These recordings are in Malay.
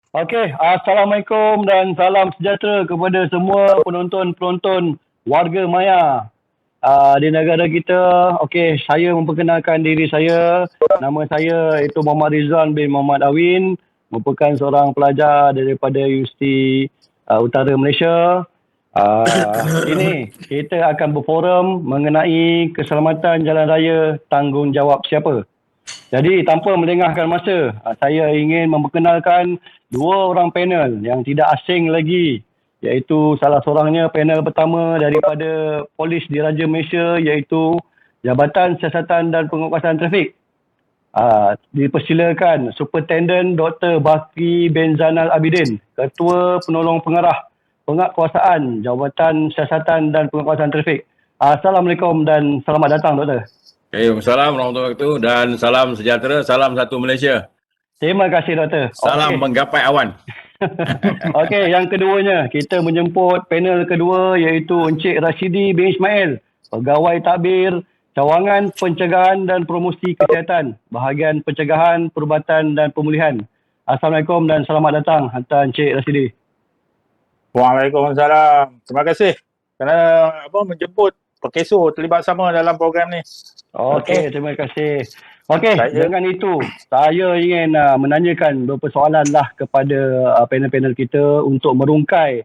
Okey, Assalamualaikum dan salam sejahtera kepada semua penonton-penonton warga Maya di negara kita. Okey, saya memperkenalkan diri saya. Nama saya itu Muhammad Rizwan bin Muhammad Awin, merupakan seorang pelajar daripada Universiti Utara Malaysia. Ini kita akan berforum mengenai keselamatan jalan raya, tanggungjawab siapa. Jadi tanpa melengahkan masa, saya ingin memperkenalkan dua orang panel yang tidak asing lagi, iaitu salah seorangnya panel pertama daripada Polis Diraja Malaysia, iaitu Jabatan Siasatan dan Penguatkuasaan Trafik. Dipersilakan Superintendent Dr. Baki bin Zainal Abidin, Ketua Penolong Pengarah Penguatkuasaan Jabatan Siasatan dan Penguatkuasaan Trafik. Assalamualaikum dan selamat datang, Doktor. Waalaikumsalam warahmatullahi wabarakatuh dan salam sejahtera, salam satu Malaysia. Terima kasih, Doktor. Salam menggapai awan. Okey, yang keduanya, kita menjemput panel kedua iaitu Encik Rashidi bin Ismail, Pegawai Tadbir Cawangan Pencegahan dan Promosi Kesihatan, Bahagian Pencegahan, Perubatan dan Pemulihan. Assalamualaikum dan selamat datang hantar Encik Rashidi. Waalaikumsalam. Terima kasih kerana menjemput Profesor terlibat sama dalam program ni. Okey, terima kasih. Okey, dengan itu saya ingin menanyakan beberapa soalan lah kepada panel-panel kita untuk merungkai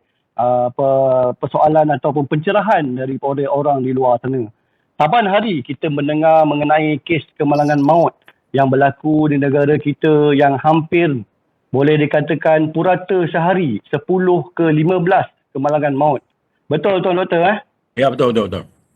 persoalan ataupun pencerahan daripada orang di luar sana. Saban hari kita mendengar mengenai kes kemalangan maut yang berlaku di negara kita yang hampir boleh dikatakan purata sehari 10 ke 15 kemalangan maut. Betul Doktor? Ya, betul.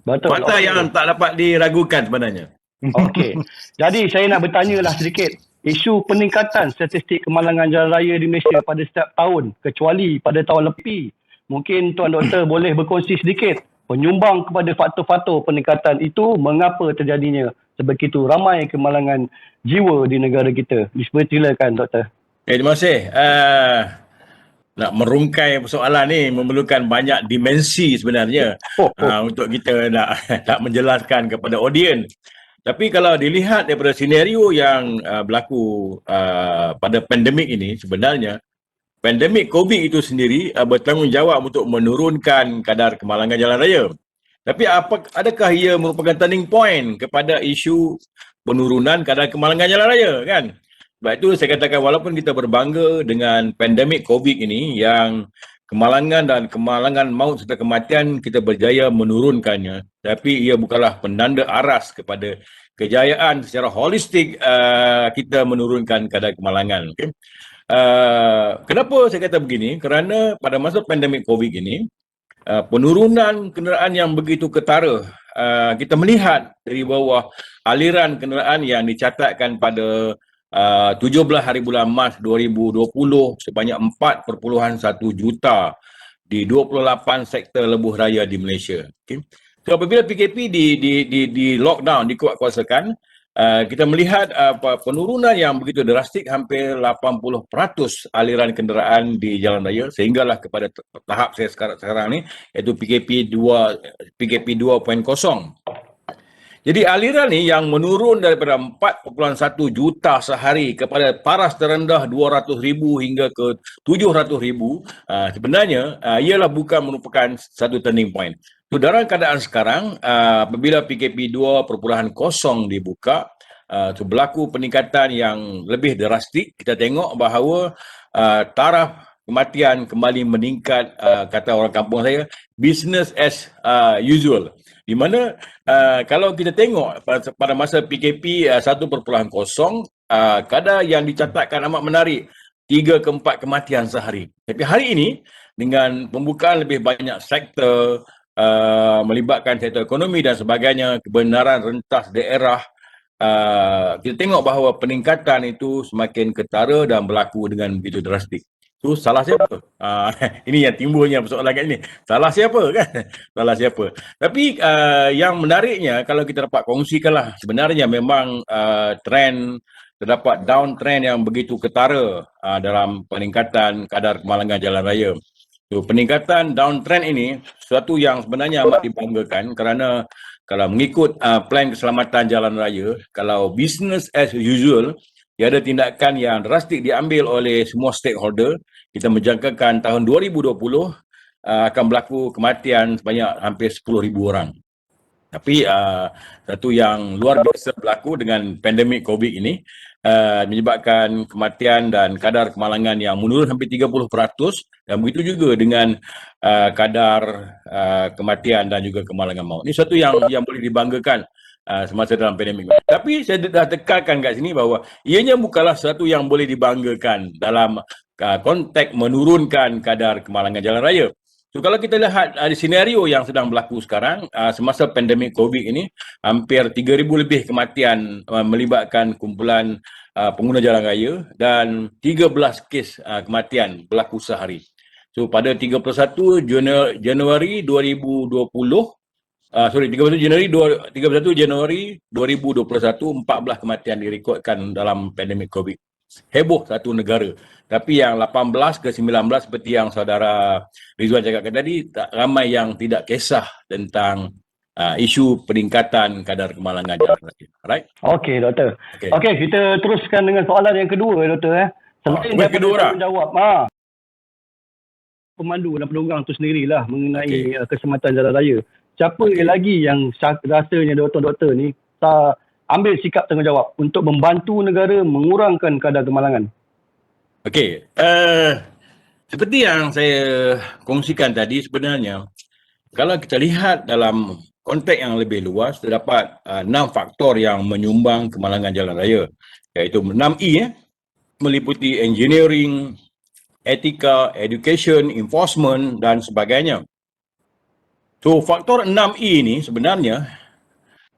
Fakta yang tak dapat diragukan sebenarnya. Okey. Jadi saya nak bertanyalah sedikit. Isu peningkatan statistik kemalangan jalan raya di Malaysia pada setiap tahun, kecuali pada tahun lepi. Mungkin Tuan Doktor boleh berkongsi sedikit penyumbang kepada faktor-faktor peningkatan itu, mengapa terjadinya sebegitu ramai kemalangan jiwa di negara kita. Dipersilakan Doktor. Terima kasih. Nak merungkai persoalan ni memerlukan banyak dimensi sebenarnya untuk kita nak menjelaskan kepada audiens. Tapi kalau dilihat daripada senario yang berlaku pada pandemik ini, sebenarnya pandemik COVID itu sendiri bertanggungjawab untuk menurunkan kadar kemalangan jalan raya. Tapi adakah ia merupakan turning point kepada isu penurunan kadar kemalangan jalan raya, kan? Sebab itu saya katakan walaupun kita berbangga dengan pandemik COVID ini yang kemalangan dan kemalangan maut serta kematian kita berjaya menurunkannya, tapi ia bukanlah penanda aras kepada kejayaan secara holistik kita menurunkan kadar kemalangan. Okay? Kenapa saya kata begini? Kerana pada masa pandemik COVID ini, penurunan kenderaan yang begitu ketara, kita melihat dari bawah aliran kenderaan yang dicatatkan pada 17 hari bulan Mac 2020 sebanyak 4.1 juta di 28 sektor lebuh raya di Malaysia. Okay. So apabila PKP di lockdown, dikuatkuasakan, kita melihat penurunan yang begitu drastik, hampir 80% aliran kenderaan di jalan raya, sehinggalah kepada tahap saya sekarang ni, iaitu PKP 2.0. Jadi aliran ni yang menurun daripada 4.1 juta sehari kepada paras terendah 200,000 hingga ke 700,000, sebenarnya ialah bukan merupakan satu turning point. So, dalam keadaan sekarang, apabila PKP 2.0 dibuka, berlaku peningkatan yang lebih drastik. Kita tengok bahawa taraf kematian kembali meningkat, kata orang kampung saya, business as usual. Di mana kalau kita tengok pada masa PKP 1.0, kadar yang dicatatkan amat menarik, 3 ke 4 kematian sehari. Tapi hari ini dengan pembukaan lebih banyak sektor, melibatkan sektor ekonomi dan sebagainya, kebenaran rentas daerah, kita tengok bahawa peningkatan itu semakin ketara dan berlaku dengan begitu drastik. So, salah siapa? Ini yang timbulnya persoalan kat ini. Salah siapa, kan? Salah siapa? Tapi yang menariknya, kalau kita dapat kongsikanlah, sebenarnya memang terdapat downtrend yang begitu ketara dalam peningkatan kadar kemalangan jalan raya. So, peningkatan downtrend ini sesuatu yang sebenarnya amat dibanggakan, kerana kalau mengikut plan keselamatan jalan raya, kalau business as usual, tiada tindakan yang drastik diambil oleh semua stakeholder, kita menjangkakan tahun 2020 akan berlaku kematian sebanyak hampir 10,000 orang. Tapi satu yang luar biasa berlaku dengan pandemik COVID ini menyebabkan kematian dan kadar kemalangan yang menurun hampir 30%, dan begitu juga dengan kadar kematian dan juga kemalangan maut. Ini satu yang boleh dibanggakan semasa dalam pandemik. Tapi saya dah tekankan kat sini bahawa ianya bukanlah satu yang boleh dibanggakan dalam konteks menurunkan kadar kemalangan jalan raya. So kalau kita lihat ada senario yang sedang berlaku sekarang semasa pandemik COVID ini, hampir 3,000 lebih kematian melibatkan kumpulan pengguna jalan raya dan 13 kes kematian berlaku sehari. So pada 31 Januari 2020, 31 Januari 2021, 14 kematian direkodkan dalam pandemik COVID. Heboh satu negara. Tapi yang 18 ke 19 seperti yang saudara Rizwan cakapkan tadi, tak ramai yang tidak kisah tentang isu peningkatan kadar kemalangan jalan raya. Alright? Okey, Doktor. Okey. Okey, kita teruskan dengan soalan yang kedua, Doktor. Selain yang kedua dah. menjawab, pemandu dan penunggang tu sendirilah mengenai keselamatan jalan raya. Siapa lagi yang rasanya doktor-doktor ni ambil sikap tanggungjawab untuk membantu negara mengurangkan kadar kemalangan? Okey, seperti yang saya kongsikan tadi, sebenarnya kalau kita lihat dalam konteks yang lebih luas, terdapat 6 faktor yang menyumbang kemalangan jalan raya, iaitu 6E, meliputi engineering, etika, education, enforcement dan sebagainya. So faktor 6E ni sebenarnya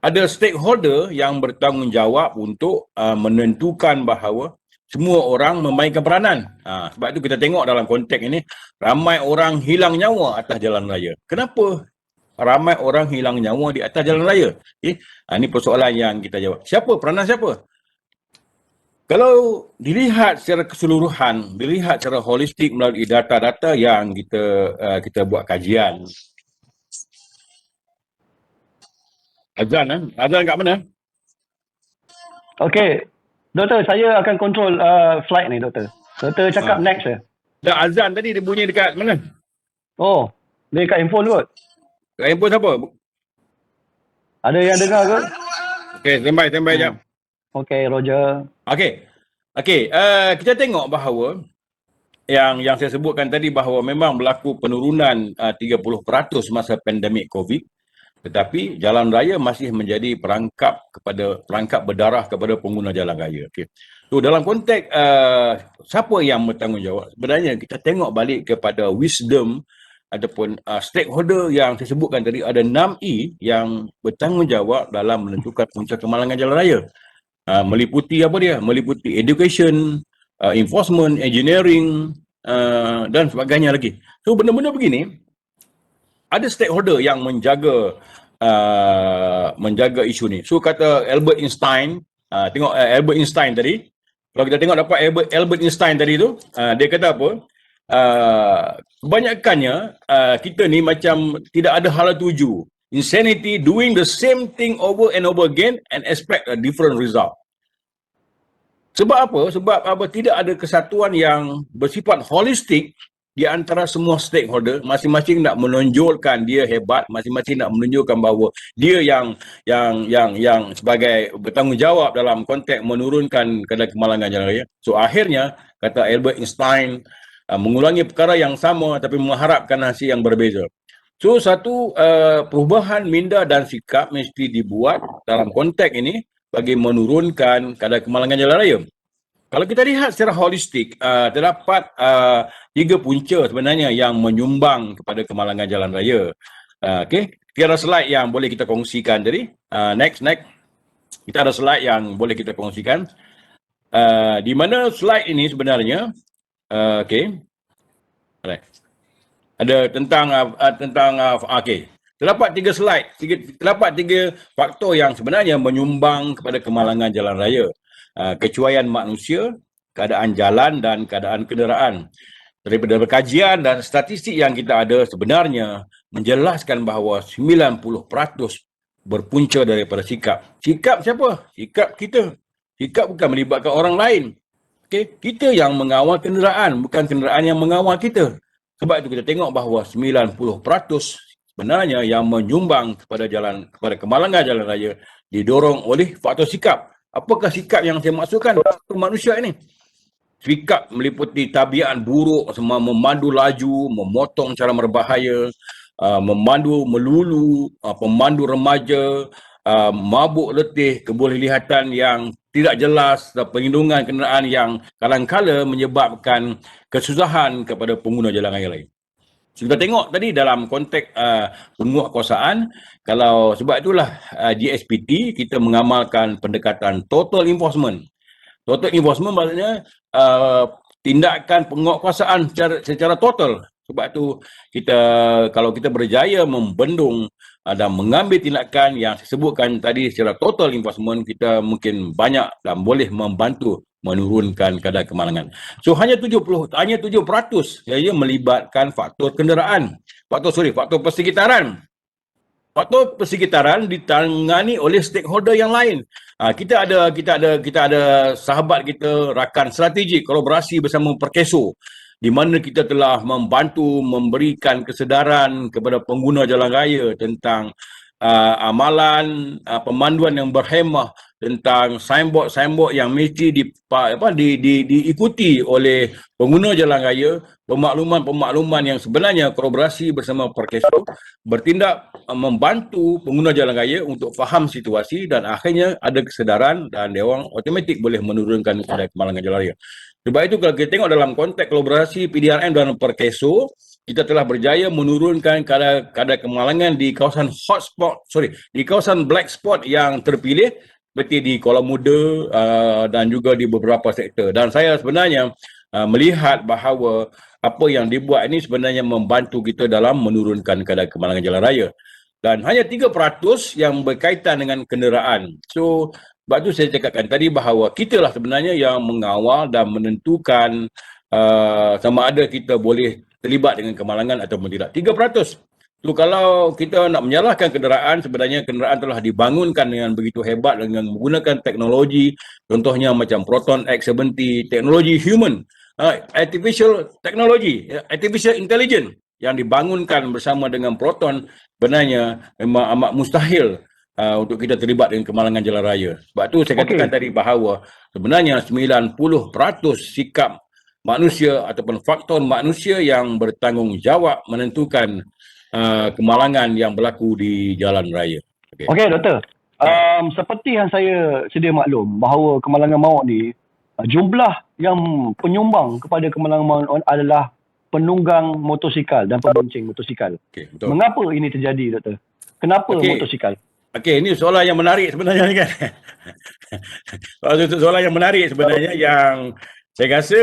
ada stakeholder yang bertanggungjawab untuk menentukan bahawa semua orang memainkan peranan. Sebab itu kita tengok dalam konteks ini, ramai orang hilang nyawa atas jalan raya. Kenapa ramai orang hilang nyawa di atas jalan raya? Ini persoalan yang kita jawab. Siapa? Peranan siapa? Kalau dilihat secara keseluruhan, dilihat secara holistik melalui data-data yang kita buat kajian. Azan kat mana? Okey. Doktor, saya akan kontrol flight ni, Doktor. Doktor cakap next je. Dah azan tadi dia bunyi dekat mana? Oh, dia kat handphone kot. Kat handphone siapa? Ada yang dengar kot? Okey, standby jap. Okey, Roger. Okey, kita tengok bahawa yang saya sebutkan tadi bahawa memang berlaku penurunan 30% masa pandemik COVID, tetapi jalan raya masih menjadi perangkap berdarah kepada pengguna jalan raya. Okay. So dalam konteks siapa yang bertanggungjawab? Sebenarnya kita tengok balik kepada wisdom ataupun stakeholder yang saya sebutkan tadi, ada 6E yang bertanggungjawab dalam menentukan punca kemalangan jalan raya. Meliputi apa dia? Meliputi education, enforcement, engineering dan sebagainya lagi. So benda-benda begini, ada stakeholder yang menjaga isu ni. So kata Albert Einstein, tengok Albert Einstein tadi, kalau kita tengok dapat Albert Einstein tadi tu, dia kata apa? Kebanyakannya kita ni macam tidak ada hala tuju. Insanity, doing the same thing over and over again and expect a different result. Sebab apa? Sebab tidak ada kesatuan yang bersifat holistik di antara semua stakeholder. Masing-masing nak menonjolkan dia hebat, masing-masing nak menunjukkan bahawa dia yang sebagai bertanggungjawab dalam konteks menurunkan kadar kemalangan jalan raya. So akhirnya kata Albert Einstein, mengulangi perkara yang sama tapi mengharapkan hasil yang berbeza. So satu perubahan minda dan sikap mesti dibuat dalam konteks ini bagi menurunkan kadar kemalangan jalan raya. Kalau kita lihat secara holistik, terdapat 3 punca sebenarnya yang menyumbang kepada kemalangan jalan raya. Okey, kita ada slide yang boleh kita kongsikan tadi. Next. Kita ada slide yang boleh kita kongsikan. Di mana slide ini sebenarnya, okey. Alright. Ada tentang okey. Terdapat 3 slide, terdapat 3 faktor yang sebenarnya menyumbang kepada kemalangan jalan raya. Kecuaian manusia, keadaan jalan dan keadaan kenderaan. Daripada kajian dan statistik yang kita ada sebenarnya menjelaskan bahawa 90% berpunca daripada sikap. Sikap siapa? Sikap kita. Sikap bukan melibatkan orang lain. Okey, kita yang mengawal kenderaan, bukan kenderaan yang mengawal kita. Sebab itu kita tengok bahawa 90% sebenarnya yang menyumbang kepada kemalangan jalan raya didorong oleh faktor sikap. Apakah sikap yang saya maksudkan? Faktor manusia ini. Sikap meliputi tabiat buruk, semua memandu laju, memotong cara berbahaya, memandu melulu, pemandu remaja, mabuk letih, kebolehlihatan yang tidak jelas, dan perlindungan kenderaan yang kadang-kala menyebabkan kesusahan kepada pengguna jalan raya lain. So, kita tengok tadi dalam konteks penguatkuasaan, kalau sebab itulah GSPT kita mengamalkan pendekatan total enforcement. Total enforcement maksudnya tindakan penguatkuasaan secara total. Sebab tu kalau kita berjaya membendung dan mengambil tindakan yang saya sebutkan tadi secara total enforcement, kita mungkin banyak dan boleh membantu menurunkan kadar kemalangan. So hanya 7% saja melibatkan faktor kenderaan. Faktor persekitaran. Faktor persekitaran ditangani oleh stakeholder yang lain. Kita ada sahabat kita, rakan strategik kolaborasi bersama Perkeso, di mana kita telah membantu memberikan kesedaran kepada pengguna jalan raya tentang amalan pemanduan yang berhemah, tentang signboard yang mesti diikuti oleh pengguna jalan raya, pemakluman yang sebenarnya kolaborasi bersama Perkeso bertindak membantu pengguna jalan raya untuk faham situasi dan akhirnya ada kesedaran dan dia orang automatik boleh menurunkan kadar kemalangan jalan raya. Sebab itu kalau kita tengok dalam konteks kolaborasi PDRM dan Perkeso, kita telah berjaya menurunkan kadar kemalangan di kawasan di kawasan black spot yang terpilih seperti di Kuala Muda dan juga di beberapa sektor. Dan saya sebenarnya melihat bahawa apa yang dibuat ini sebenarnya membantu kita dalam menurunkan kadar kemalangan jalan raya. Dan hanya 3% yang berkaitan dengan kenderaan. So, sebab tu saya cakapkan tadi bahawa kita lah sebenarnya yang mengawal dan menentukan sama ada kita boleh terlibat dengan kemalangan ataupun tidak. 3%. So, kalau kita nak menyalahkan kenderaan, sebenarnya kenderaan telah dibangunkan dengan begitu hebat dengan menggunakan teknologi, contohnya macam Proton X70, teknologi human, artificial intelligence yang dibangunkan bersama dengan Proton, sebenarnya memang amat mustahil untuk kita terlibat dengan kemalangan jalan raya. Sebab tu saya katakan tadi bahawa sebenarnya 90% sikap manusia ataupun faktor manusia yang bertanggungjawab menentukan kemalangan yang berlaku di jalan raya. Okey, Doktor. Seperti yang saya sedia maklum bahawa kemalangan maut ni, jumlah yang penyumbang kepada kemalangan maut adalah penunggang motosikal dan pembonceng motosikal. Okay, betul. Mengapa ini terjadi, Doktor? Kenapa motosikal? Okey, ini soalan yang menarik sebenarnya kan. Soalan yang menarik sebenarnya yang saya rasa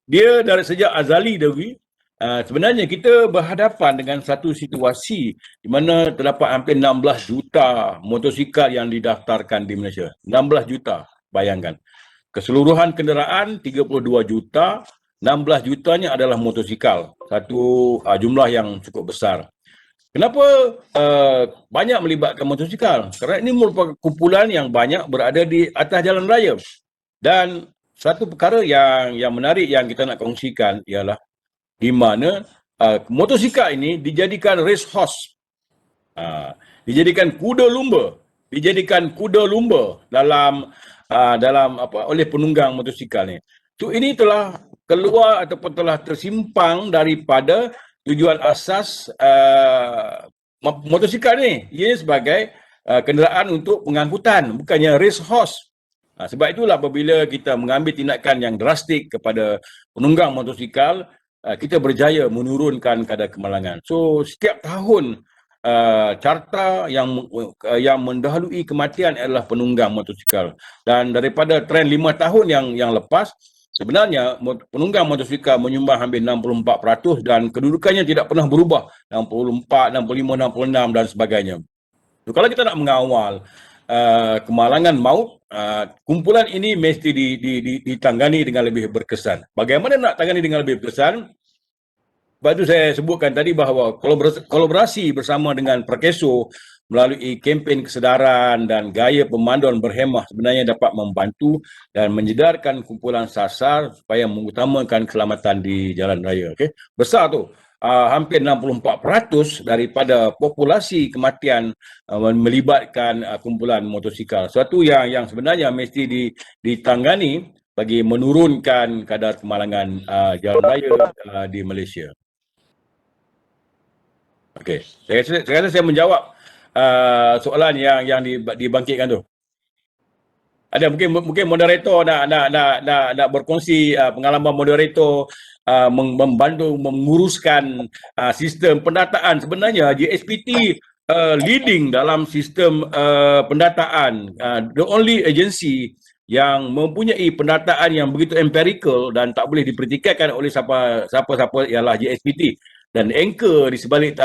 dia dari sejak azali Dewi, sebenarnya kita berhadapan dengan satu situasi di mana terdapat hampir 16 juta motosikal yang didaftarkan di Malaysia. 16 juta, bayangkan. Keseluruhan kenderaan 32 juta, 16 jutanya adalah motosikal. Satu jumlah yang cukup besar. Kenapa banyak melibatkan motosikal? Kerana ini merupakan kumpulan yang banyak berada di atas jalan raya. Dan satu perkara yang menarik yang kita nak kongsikan ialah di mana motosikal ini dijadikan race horse. Dijadikan kuda lumba dalam oleh penunggang motosikal ni. So ini telah keluar ataupun telah tersimpang daripada tujuan asas motosikal ni. Ia sebagai kenderaan untuk pengangkutan, bukannya race horse. Sebab itulah apabila kita mengambil tindakan yang drastik kepada penunggang motosikal, kita berjaya menurunkan kadar kemalangan. So setiap tahun carta yang mendahului kematian adalah penunggang motosikal. Dan daripada trend 5 tahun yang lepas, sebenarnya penunggang motosikal menyumbang hampir 64% dan kedudukannya tidak pernah berubah, 64, 65, 66 dan sebagainya. So, kalau kita nak mengawal kemalangan maut, kumpulan ini mesti ditangani dengan lebih berkesan. Bagaimana nak tangani dengan lebih berkesan? Sebab itu saya sebutkan tadi bahawa kolaborasi bersama dengan Perkeso melalui kempen kesedaran dan gaya pemanduan berhemah sebenarnya dapat membantu dan menyedarkan kumpulan sasar supaya mengutamakan keselamatan di jalan raya. Okay? Besar tu. Hampir 64% daripada populasi kematian melibatkan kumpulan motosikal. Suatu yang sebenarnya mesti ditangani bagi menurunkan kadar kemalangan jalan raya di Malaysia. Okey, saya rasa saya menjawab soalan yang dibangkitkan tu. Ada mungkin moderator nak berkongsi pengalaman moderator membantu menguruskan sistem pendataan. Sebenarnya JSPT leading dalam sistem pendataan, the only agency yang mempunyai pendataan yang begitu empirical dan tak boleh dipertikaikan oleh siapa-siapa ialah JSPT. Dan anchor di sebalik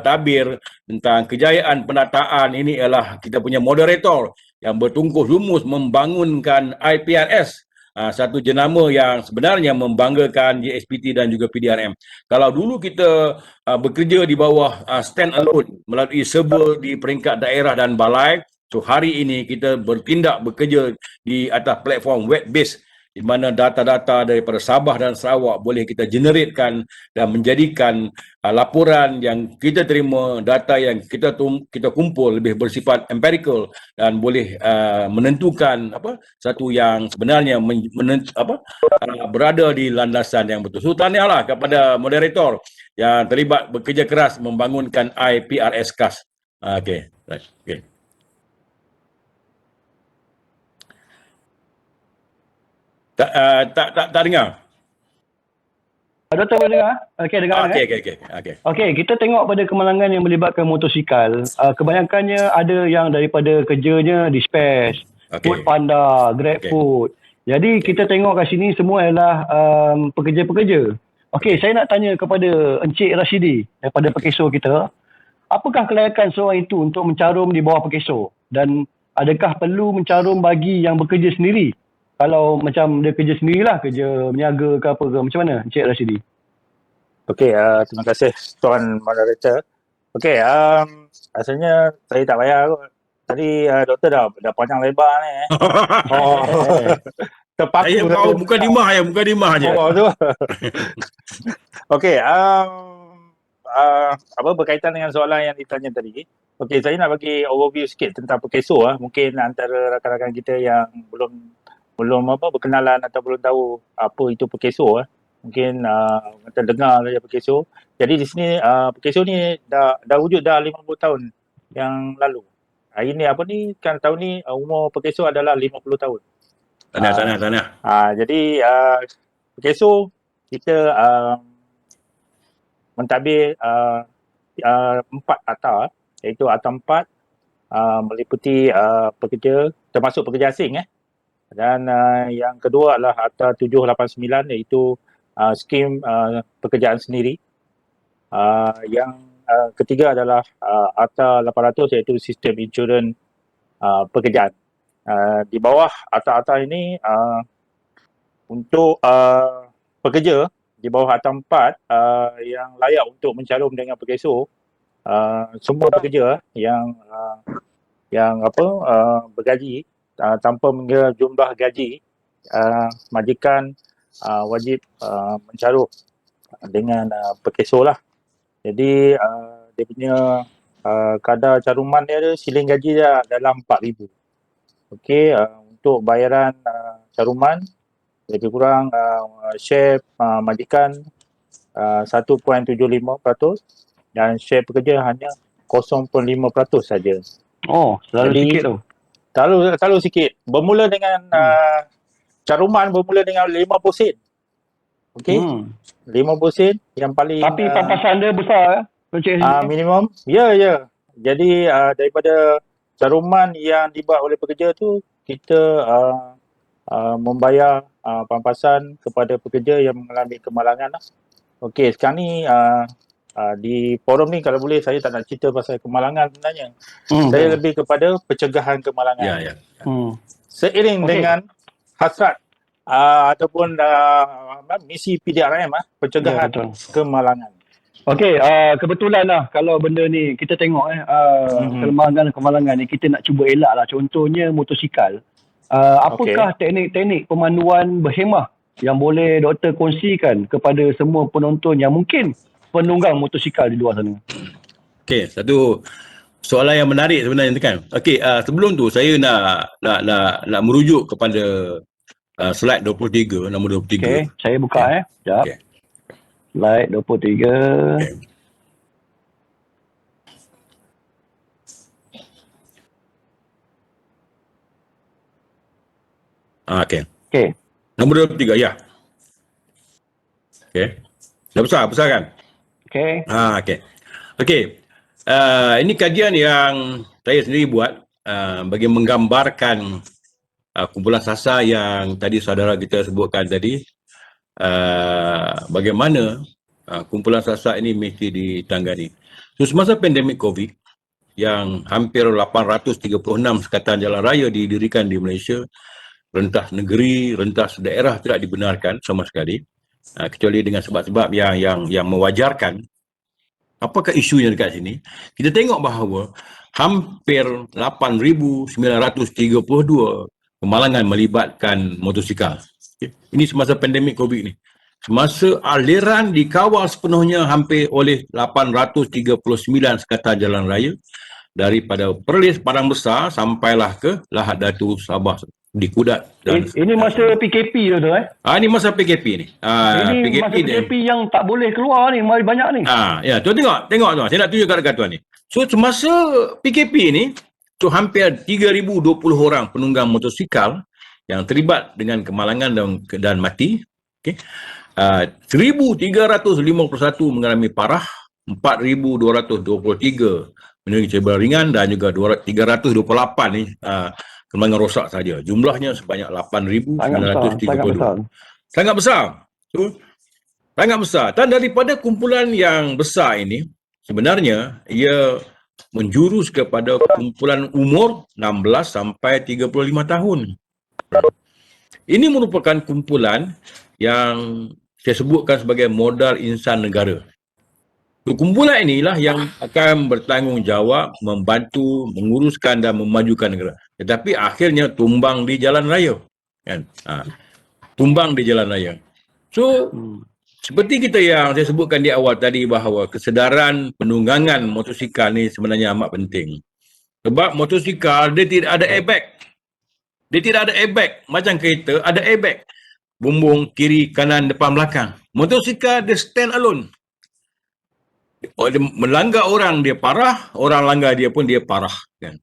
tabir tentang kejayaan pendataan ini ialah kita punya moderator yang bertungkus lumus membangunkan IPRS, satu jenama yang sebenarnya membanggakan JSPT dan juga PDRM. Kalau dulu kita bekerja di bawah stand alone melalui server di peringkat daerah dan balai, so hari ini kita bertindak bekerja di atas platform web based di mana data-data daripada Sabah dan Sarawak boleh kita generatekan dan menjadikan laporan yang kita terima, data yang kita kumpul lebih bersifat empirical dan boleh menentukan satu yang sebenarnya berada di landasan yang betul. So tahniahlah kepada moderator yang terlibat bekerja keras membangunkan IPRS KAS. Okey, right. Okey. Tak dengar. Doktor boleh dengar? Okey, dengar. Okey, kita tengok pada kemalangan yang melibatkan motosikal. Kebanyakannya ada yang daripada kerjanya dispatch, Food Panda, Grab Food. Jadi kita tengok kat sini semua adalah pekerja-pekerja. Okey, saya nak tanya kepada Encik Rashidi daripada Pekeso kita. Apakah kelayakan seorang itu untuk mencarum di bawah Pekeso? Dan adakah perlu mencarum bagi yang bekerja sendiri? Kalau macam dia kerja sendirilah, kerja berniaga ke apa ke, macam mana Encik Rashidi? Okey, terima kasih Tuan Moderator. Okey, rasanya saya tak payah kot. Tadi doktor dah panjang lebar ni. Terpaku. Saya muka dimah je. Oh, tu. Okey, berkaitan dengan soalan yang ditanya tadi. Okey, saya nak bagi overview sikit tentang Pekeso. Mungkin antara rakan-rakan kita yang belum berkenalan atau belum tahu apa itu Pekeso. Mungkin terdengar saja Pekeso. Jadi di sini Pekeso ni dah wujud dah 50 tahun yang lalu. Ini kan tahun ni umur Pekeso adalah 50 tahun. Tahniah. Jadi Pekeso kita mentadbir 4 ATA, iaitu ATA 4 meliputi pekerja termasuk pekerja asing dan yang kedua adalah ATA 789 iaitu skim pekerjaan sendiri. Yang ketiga adalah ATA 800 iaitu sistem insurans pekerjaan. Di bawah ATA-ATA ini untuk pekerja di bawah ATA 4 yang layak untuk mencarum dengan Pekeso, semua pekerja yang bergaji tanpa mengira jumlah gaji, majikan wajib mencarum dengan Pekeso lah. Jadi dia punya kadar caruman dia ada siling gaji dia dalam 4,000. Okey, untuk bayaran caruman lebih kurang share majikan 1.75% dan share pekerja hanya 0.5% saja. Oh, terlalu sikit tu. Terlalu sikit. Bermula dengan caruman bermula dengan 50 sen. Okey. 50 sen yang paling tapi pampasan dia besar minimum. Ya. Jadi daripada caruman yang dibuat oleh pekerja tu kita membayar pampasan kepada pekerja yang mengalami kemalangan lah. Okey, sekarang ni di forum ni kalau boleh saya tak nak cerita pasal kemalangan sebenarnya. Saya lebih kepada pencegahan kemalangan. Ya. Seiring dengan hasrat ataupun misi PDRM pencegahan kemalangan. Okey, kebetulan lah kalau benda ni kita tengok kemalangan ni kita nak cuba elak lah. Contohnya motosikal. Apakah teknik-teknik pemanduan berhemah yang boleh doktor kongsikan kepada semua penonton yang mungkin penunggang motosikal di luar sana? Okey, satu soalan yang menarik sebenarnya kan. Okey, sebelum tu saya nak merujuk kepada slide 23, nombor 23. Okey, saya buka sekejap. Okey. Slide 23. Okay. Okey. Okey. Nombor 23, ya. Okey. Dah besar kan? Okey. Okey. Okey. Ini kajian yang saya sendiri buat bagi menggambarkan kumpulan sasar yang tadi saudara kita sebutkan tadi. Bagaimana kumpulan sasar ini mesti ditangani. So, semasa pandemik COVID yang hampir 836 sekatan jalan raya didirikan di Malaysia, rentas negeri, rentas daerah tidak dibenarkan sama sekali, kecuali dengan sebab-sebab yang mewajarkan. Apakah isunya dekat sini? Kita tengok bahawa hampir 8,932 kemalangan melibatkan motosikal. Ini semasa pandemik COVID ni. Semasa aliran dikawal sepenuhnya hampir oleh 839 sekatan jalan raya daripada Perlis Padang Besar sampailah ke Lahad Datu Sabah di Kudat. Ini masa PKP tu Ini masa PKP ni. Ini PKP masa PKP yang tak boleh keluar ni, banyak ni. Ya, tuan tengok tuan. Saya nak tunjuk kat tuan ni. So semasa PKP ni, so hampir 3,020 orang penunggang motosikal yang terlibat dengan kemalangan dan mati. Okey. 1,351 mengalami parah, 4,223 menderita cedera ringan dan juga 328 ni kemalangan rosak saja. Jumlahnya sebanyak 8,932. Sangat besar. So, sangat besar. Dan daripada kumpulan yang besar ini, sebenarnya ia menjurus kepada kumpulan umur 16 sampai 35 tahun. Ini merupakan kumpulan yang saya sebutkan sebagai modal insan negara. Kumpulan inilah yang akan bertanggungjawab membantu, menguruskan dan memajukan negara. Tetapi akhirnya tumbang di jalan raya. Kan? Tumbang di jalan raya. So, seperti kita yang saya sebutkan di awal tadi bahawa kesedaran penunggangan motosikal ni sebenarnya amat penting. Sebab motosikal dia tidak ada airbag. Dia tidak ada airbag. Macam kereta ada airbag. Bumbung kiri, kanan, depan, belakang. Motosikal dia stand alone. Dia melanggar orang dia parah, orang langgar dia pun dia parah. Kan?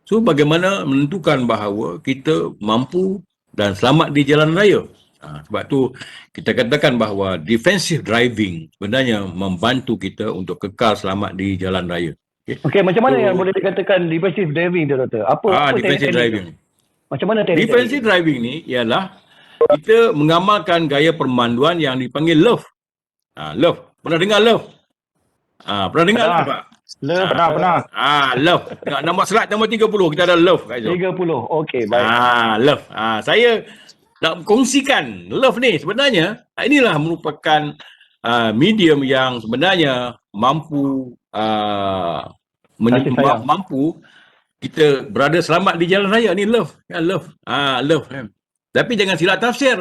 So bagaimana menentukan bahawa kita mampu dan selamat di jalan raya. Sebab tu kita katakan bahawa defensive driving sebenarnya membantu kita untuk kekal selamat di jalan raya. Okey, macam mana yang boleh dikatakan defensive driving tu, Doktor? Apa defensive driving? Macam mana teknik? Defensive driving ni ialah kita mengamalkan gaya permanduan yang dipanggil love. Love. Pernah dengar love? Pernah dengar tak? Love, pernah. Love. Nombor slide nombor 30 kita ada love kat situ. 30. Okey, baik. Love. Saya nak kongsikan love ni sebenarnya inilah merupakan medium yang sebenarnya mampu mampu kita berada selamat di jalan raya ni love. Love. Love kan. Tapi jangan silap tafsir.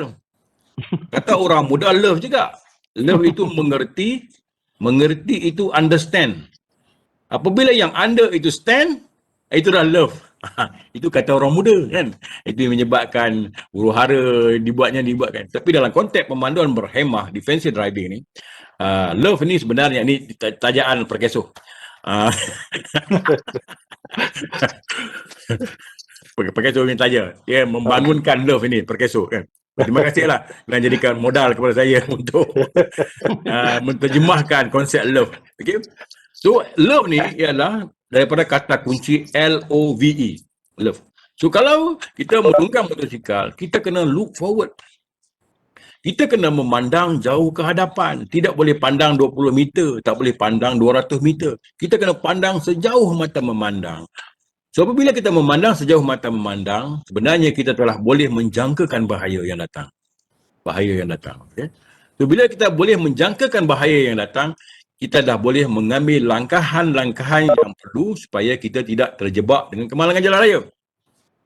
Kata orang muda love juga. Love itu mengerti itu understand. Apabila yang under itu stand, itu dah love. Itu kata orang muda kan. Itu menyebabkan huru-hara dibuatkan. Tapi dalam konteks pemanduan berhemah, defensive driving ni, love ni sebenarnya ni tajaan perkeso. Perkeso ni taja. Dia membangunkan love ini perkeso kan. Terima kasihlah kerana jadikan modal kepada saya untuk menterjemahkan konsep love. Okay? So, love ni ialah daripada kata kunci L-O-V-E. Love. So, kalau kita menunggang motosikal, kita kena look forward. Kita kena memandang jauh ke hadapan. Tidak boleh pandang 20 meter, tak boleh pandang 200 meter. Kita kena pandang sejauh mata memandang. So, apabila kita memandang sejauh mata memandang, sebenarnya kita telah boleh menjangkakan bahaya yang datang. Bahaya yang datang. Okay? So, bila kita boleh menjangkakan bahaya yang datang, kita dah boleh mengambil langkahan-langkahan yang perlu supaya kita tidak terjebak dengan kemalangan jalan raya.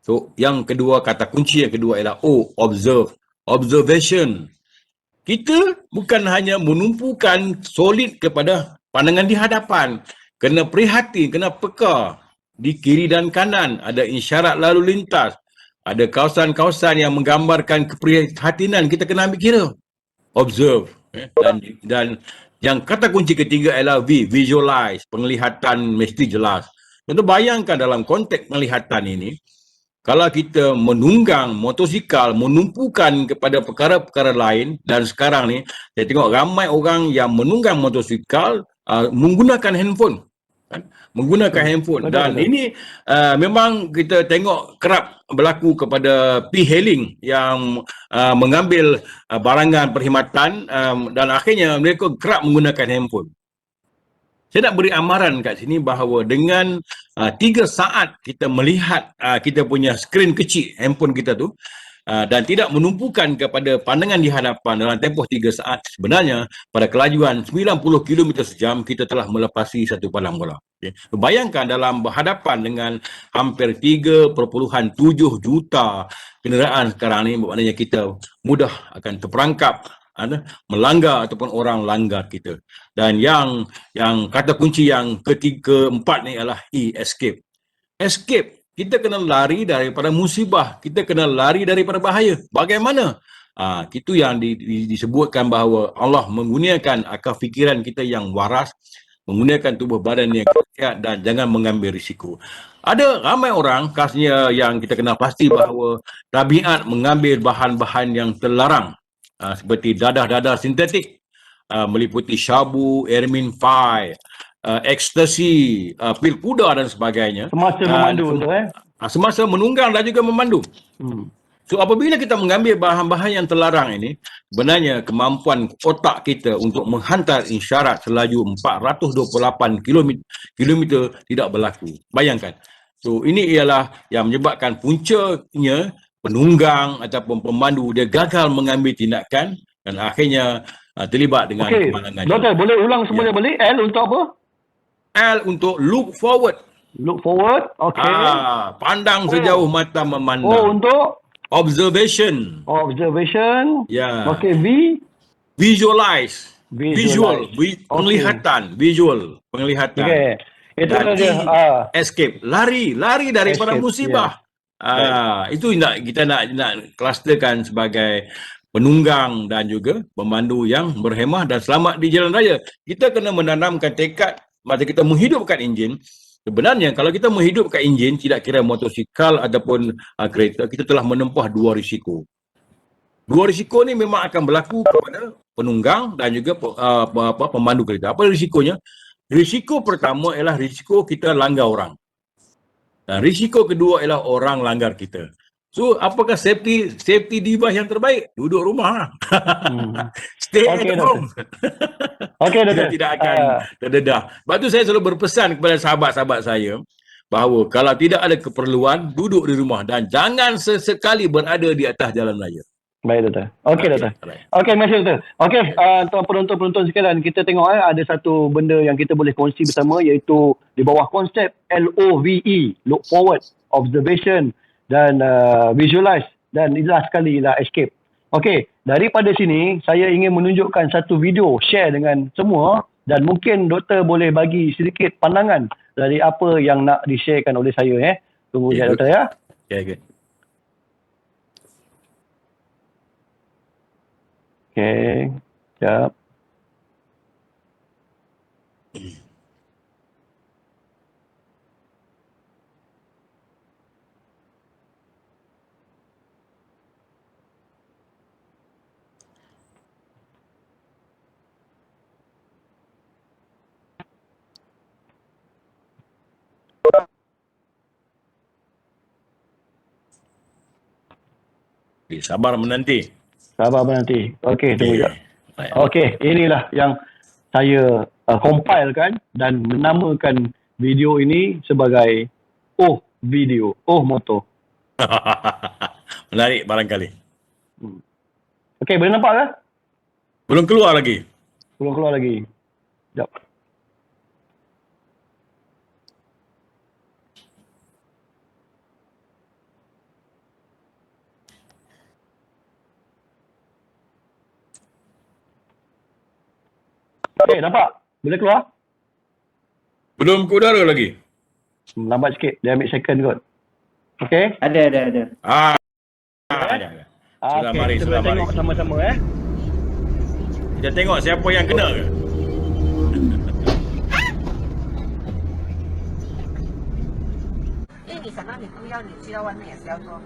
So, yang kedua, kata kunci yang kedua ialah observe. Observation. Kita bukan hanya menumpukan solid kepada pandangan di hadapan. Kena prihatin, kena peka. Di kiri dan kanan ada isyarat lalu lintas. Ada kawasan-kawasan yang menggambarkan keprihatinan. Kita kena ambil kira. Observe. Dan yang kata kunci ketiga ialah visualize. Penglihatan mesti jelas. Contoh bayangkan dalam konteks penglihatan ini, kalau kita menunggang motosikal, menumpukan kepada perkara-perkara lain, dan sekarang ni, saya tengok ramai orang yang menunggang motosikal menggunakan handphone. Menggunakan handphone. Dan ini memang kita tengok kerap berlaku kepada P-hailing yang mengambil barangan perkhidmatan dan akhirnya mereka kerap menggunakan handphone. Saya nak beri amaran kat sini bahawa dengan 3 saat kita melihat kita punya skrin kecil handphone kita tu dan tidak menumpukan kepada pandangan di hadapan dalam tempoh 3 saat, sebenarnya pada kelajuan 90 km sejam kita telah melepasi satu palang bola. Okay. Bayangkan dalam berhadapan dengan hampir 3.7 juta kenderaan sekarang ni, maknanya kita mudah akan terperangkap melanggar ataupun orang langgar kita. Dan yang kata kunci yang keempat ni adalah escape. Escape. Kita kena lari daripada musibah. Kita kena lari daripada bahaya. Bagaimana? Itu yang disebutkan bahawa Allah menggunakan akal fikiran kita yang waras, menggunakan tubuh badan yang sihat dan jangan mengambil risiko. Ada ramai orang, khasnya yang kita kena pasti bahawa tabiat mengambil bahan-bahan yang terlarang. Seperti dadah-dadah sintetik, meliputi syabu, ermin 5, ekstasi, pil kuda dan sebagainya. Semasa memandu tu semasa menunggang dan juga memandu. So apabila kita mengambil bahan-bahan yang terlarang ini, sebenarnya kemampuan otak kita untuk menghantar isyarat selaju 428 km tidak berlaku. Bayangkan. So ini ialah yang menyebabkan puncanya penunggang ataupun pemandu dia gagal mengambil tindakan dan akhirnya terlibat dengan kemalangan. Doktor, boleh ulang semuanya balik? L untuk apa? L untuk look forward. Look forward. Okey. Pandang sejauh mata memandang. Untuk observation. Ya. Okey, visualize. Visual. Penglihatan. Visual. Penglihatan. Okey. Itu saja. Escape. Lari daripada musibah. Itu kita nak klusterkan sebagai penunggang dan juga pemandu yang berhemah dan selamat di jalan raya. Kita kena menanamkan tekad masa kita menghidupkan enjin. Sebenarnya kalau kita menghidupkan enjin, tidak kira motosikal ataupun kereta, kita telah menempah 2 risiko. 2 risiko ni memang akan berlaku kepada penunggang dan juga pemandu kereta. Apa risikonya? Risiko pertama ialah risiko kita langgar orang. Dan risiko kedua ialah orang langgar kita. So, apakah safety device yang terbaik? Duduk rumah. Stay at home. Okey, kita tidak akan terdedah. Sebab tu saya selalu berpesan kepada sahabat-sahabat saya bahawa kalau tidak ada keperluan, duduk di rumah dan jangan sesekali berada di atas jalan raya. Baik, Doktor. Okey, Doktor. Okey, terima kasih, Doktor. Okey, tuan penonton-penonton sekalian, kita tengok ada satu benda yang kita boleh kongsi bersama iaitu di bawah konsep LOVE, look forward, observation dan visualize dan jelas sekali lah escape. Okey, daripada sini saya ingin menunjukkan satu video share dengan semua dan mungkin Doktor boleh bagi sedikit pandangan dari apa yang nak di-sharekan oleh saya. Tunggu sekejap, Doktor ya. Okay. Okey, sekejap. Sabar menanti. Okey, tunggu sekejap. Okey, inilah yang saya compilekan dan menamakan video ini sebagai video, moto. Menarik barangkali. Okey, boleh nampak ke? Belum keluar lagi. Sekejap. Okay, nampak? Boleh keluar? Belum ke udara lagi. Lambat sikit. Dia ambil second kot. Okay? Ada. Ah, ada. Sudah Okay, mari, kita sudah boleh mari. tengok sama-sama Kita tengok siapa yang kena ke. 因为你想到你不要，你去到外面也是要做。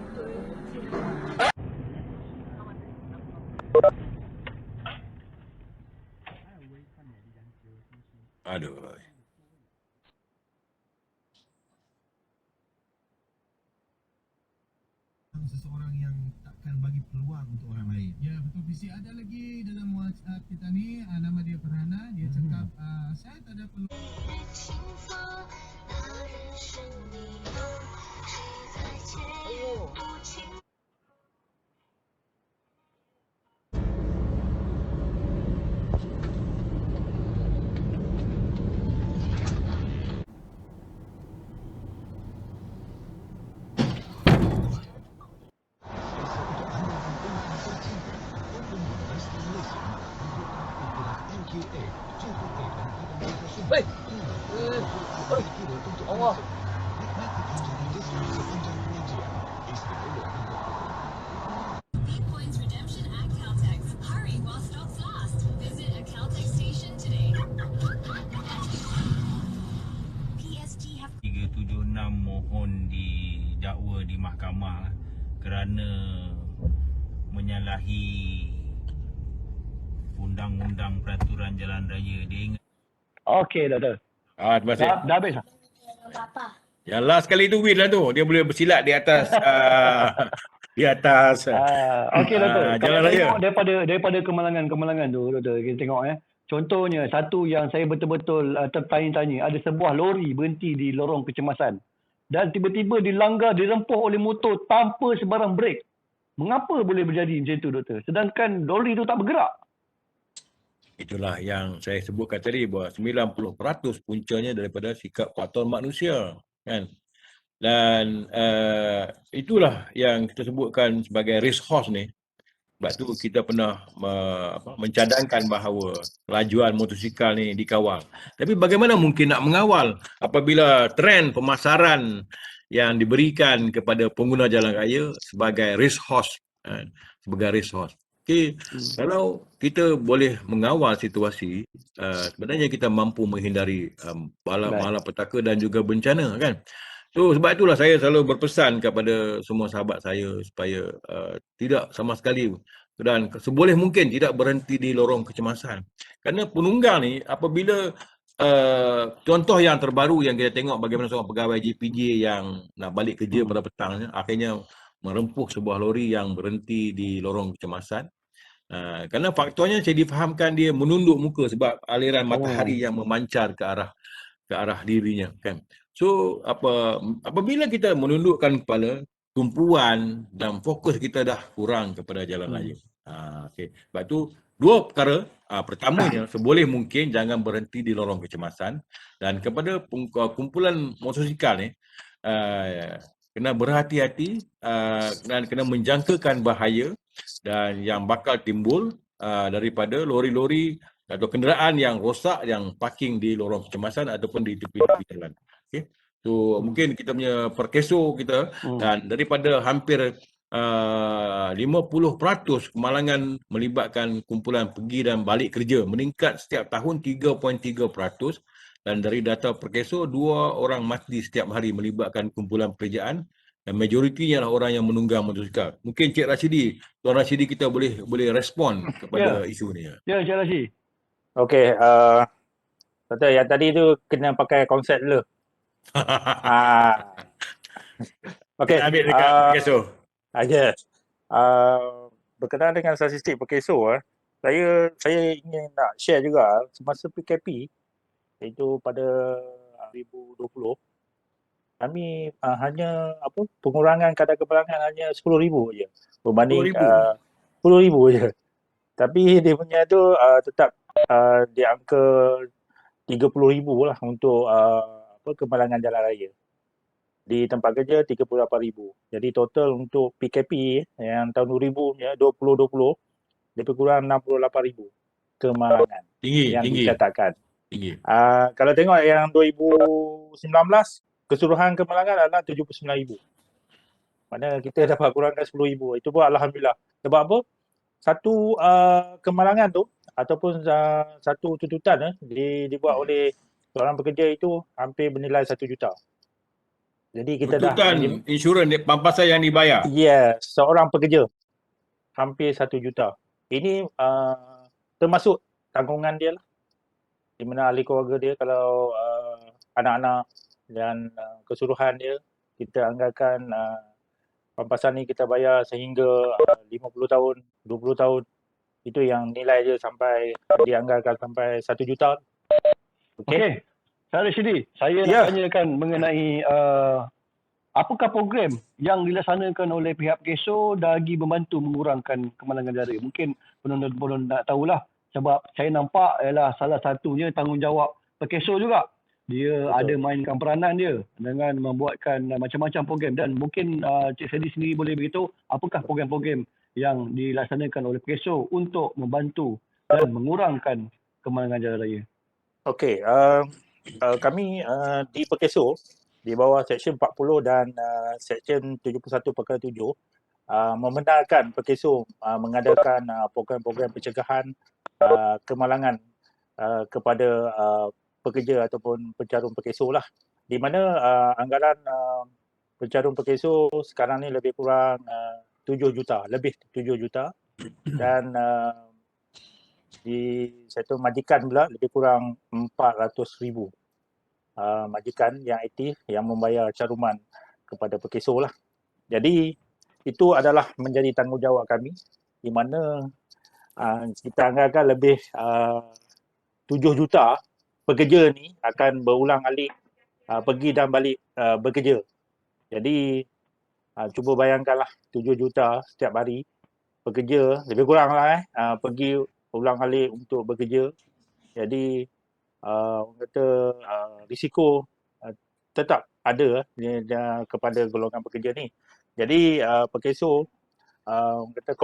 Aduh. Seseorang yang takkan bagi peluang untuk orang lain. Ya betul PC. Ada lagi dalam WhatsApp kita ni, nama dia Farhana. Dia cakap saya tak ada peluang. Points redemption at Caltex. Hurry while stocks last. Visit a Caltex station today. PSG have 376 mohon didakwa di mahkamah kerana menyalahi undang-undang peraturan jalan raya. Dia ingat Okay, doktor. Terima kasih. Dah habis lah. Yang last kali tu win lah tu. Dia boleh bersilat di atas di atas Okey, doktor. Kalau jalan raya. tengok daripada kemalangan tu, doktor, kita tengok Contohnya, satu yang saya betul-betul tertanya-tanya, ada sebuah lori berhenti di lorong kecemasan dan tiba-tiba dilanggar, dirempuh oleh motor tanpa sebarang brek. Mengapa boleh berjadi macam tu, doktor? Sedangkan lori tu tak bergerak. Itulah yang saya sebutkan tadi bahawa 90% puncanya daripada sikap faktor manusia, kan? Dan itulah yang kita sebutkan sebagai race horse ni. Sebab tu kita pernah mencadangkan bahawa kelajuan motosikal ni dikawal. Tapi bagaimana mungkin nak mengawal apabila trend pemasaran yang diberikan kepada pengguna jalan raya sebagai race horse, sebagai race horse. Okay, kalau kita boleh mengawal situasi, sebenarnya kita mampu menghindari malapetaka dan juga bencana, kan? So sebab itulah saya selalu berpesan kepada semua sahabat saya supaya tidak sama sekali dan seboleh mungkin tidak berhenti di lorong kecemasan. Kerana penunggang ni apabila contoh yang terbaru yang kita tengok bagaimana seorang pegawai JPJ yang nak balik kerja pada petang akhirnya merempuh sebuah lori yang berhenti di lorong kecemasan. Kerana faktornya saya difahamkan dia menunduk muka sebab aliran matahari yang memancar ke arah dirinya, kan. So apabila kita menundukkan kepala, tumpuan dan fokus kita dah kurang kepada jalan raya. Okey. Sebab tu dua perkara. Pertamanya, seboleh mungkin jangan berhenti di lorong kecemasan, dan kepada kumpulan motosikal ni kena berhati-hati dan kena menjangkakan bahaya dan yang bakal timbul daripada lori-lori atau kenderaan yang rosak yang parking di lorong kecemasan ataupun di tepi-tepi jalan. Okey. So mungkin kita punya perkeso kita dan daripada hampir 50% kemalangan melibatkan kumpulan pergi dan balik kerja meningkat setiap tahun 3.3%, dan dari data perkeso 2 orang mati setiap hari melibatkan kumpulan pekerjaan dan majoritinya adalah orang yang menunggang motosikal. Mungkin Cik Rashidi, Tuan Rashidi kita boleh respon kepada isu ni. Ya, Cik Rashidi. Okey, kata yang tadi tu kena pakai konsep dulu. Okey. Ambil dekat perkeso. Yes. Berkenaan dengan statistik perkeso, saya ingin nak share juga semasa PKP iaitu pada 2020 kami hanya pengurangan kadar kemalangan hanya 10,000 je berbanding 10,000 je. Tapi dia punya tu tetap di angka 30,000 lah untuk kemalangan jalan raya. Di tempat kerja 38,000. Jadi total untuk PKP yang tahun 2020 lebih kurang 68,000. kemalangan Tinggi, yang tinggi, dicatatkan. tinggi. Kalau tengok yang 2019, keseluruhan kemalangan adalah 79,000. Mana kita dapat kurangkan 10,000. Itu pun alhamdulillah. Sebab apa? Satu kemalangan tu ataupun satu tuntutan dibuat oleh seorang pekerja itu hampir bernilai 1 juta. Jadi kita dah Tuntutan insurans pampasan yang dibayar. seorang pekerja hampir 1 juta. Ini termasuk tanggungan dia lah. Di mana ahli keluarga dia kalau anak-anak dan keseluruhan dia, kita anggarkan pampasan ni kita bayar sehingga 50 tahun, 20 tahun. Itu yang nilai dia sampai dianggarkan sampai 1 juta. Okey. Saya Rashidi, saya Ya. nak tanyakan mengenai apakah program yang dilaksanakan oleh pihak PKSO bagi membantu mengurangkan kemalangan dara? Mungkin penonton-penonton nak tahulah sebab saya nampak ialah salah satunya tanggungjawab PKSO juga. Dia Betul. ada mainkan peranan dia dengan membuatkan macam-macam program dan mungkin Cik Sedi sendiri boleh beritahu apakah program-program yang dilaksanakan oleh PKSO untuk membantu dan mengurangkan kemalangan jalan raya. Okey, kami di PKSO di bawah Seksyen 40 dan Seksyen 71.7 membenarkan PKSO mengadakan program-program pencegahan kemalangan kepada pekerja ataupun pencarum PKSO lah. Di mana anggaran pencarum PKSO sekarang ni lebih kurang 7 juta, lebih 7 juta dan di sektor majikan pula lebih kurang 400,000 majikan yang aktif yang membayar caruman kepada PKSO lah. Jadi itu adalah menjadi tanggungjawab kami di mana kita anggarkan lebih 7 juta pekerja ni akan berulang alik pergi dan balik bekerja. Jadi cuba bayangkanlah 7 juta setiap hari pekerja lebih kurang lah pergi ulang alik untuk bekerja. Jadi orang kata risiko tetap ada kepada golongan pekerja ni. Jadi PKSO orang kata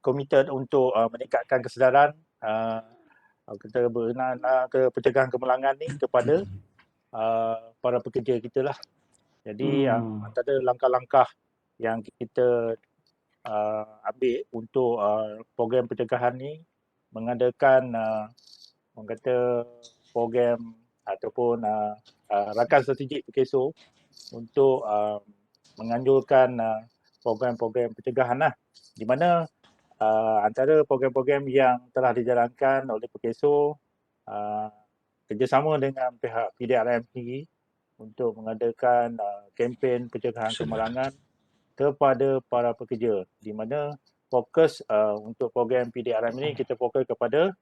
committed untuk meningkatkan kesedaran kita berkenaan ke pencegahan kemalangan ni kepada para pekerja kita lah. Jadi antara langkah-langkah yang kita ambil untuk program pencegahan ni mengadakan orang kata program ataupun rakan strategik PKSO untuk menganjurkan program-program pencegahan lah. Di mana antara program-program yang telah dijalankan oleh PKSO kerjasama dengan pihak PDRM sendiri untuk mengadakan kempen pencegahan kemalangan kepada para pekerja. Di mana fokus untuk program PDRM ini kita fokus kepada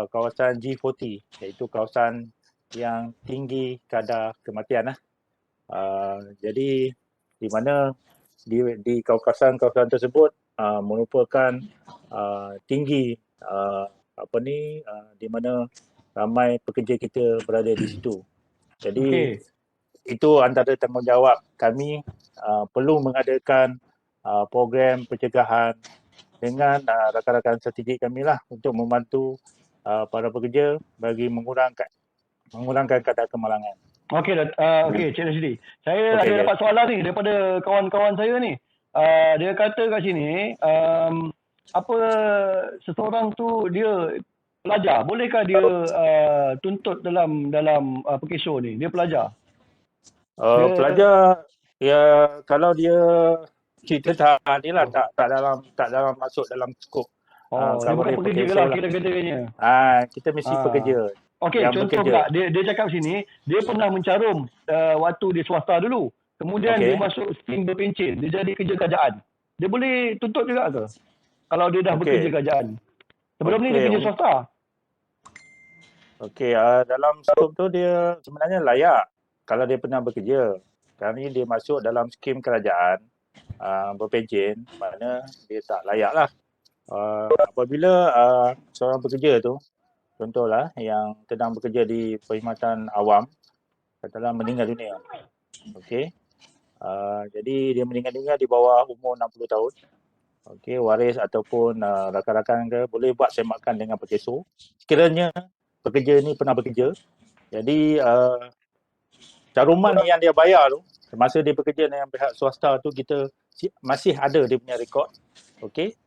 kawasan G40 iaitu kawasan yang tinggi kadar kematian lah. Jadi di mana di kawasan-kawasan tersebut merupakan tinggi di mana ramai pekerja kita berada di situ. Jadi itu antara tanggungjawab kami perlu mengadakan program pencegahan dengan rakan-rakan strategik kami lah untuk membantu para pekerja bagi mengurangkan kadar kemalangan. Okey, Cik Rashidi. Saya ada dapat soalan ni daripada kawan-kawan saya ni. Dia kata kat sini, seseorang tu dia pelajar, bolehkah dia tuntut dalam PKSO ni? Dia pelajar. Pelajar ya kalau dia cerita ni lah tak dalam masuk dalam skop. Dia bukan pekerja lah kira-kiranya. Kita mesti pekerja. Okey, contoh pula dia cakap sini, dia pernah mencarum waktu di swasta dulu. Kemudian dia masuk skim berpencen, dia jadi kerja kerajaan. Dia boleh tuntut juga ke? Kalau dia dah bekerja kerajaan. Sebelum ni dia kerja swasta. Okey, dalam skop tu dia sebenarnya layak kalau dia pernah bekerja. Sekarang ni dia masuk dalam skim kerajaan berpencen, mana dia tak layak lah. Apabila seorang pekerja tu, contohlah yang sedang bekerja di perkhidmatan awam, katakanlah meninggal dunia. Okey. Jadi dia meninggal dunia di bawah umur 60 tahun. okey, waris ataupun rakan-rakan ke boleh buat semakan dengan perkeso. Sekiranya pekerja ni pernah bekerja, jadi caruman yang dia bayar tu semasa dia bekerja dengan pihak swasta tu kita masih ada dia punya rekod. Okey.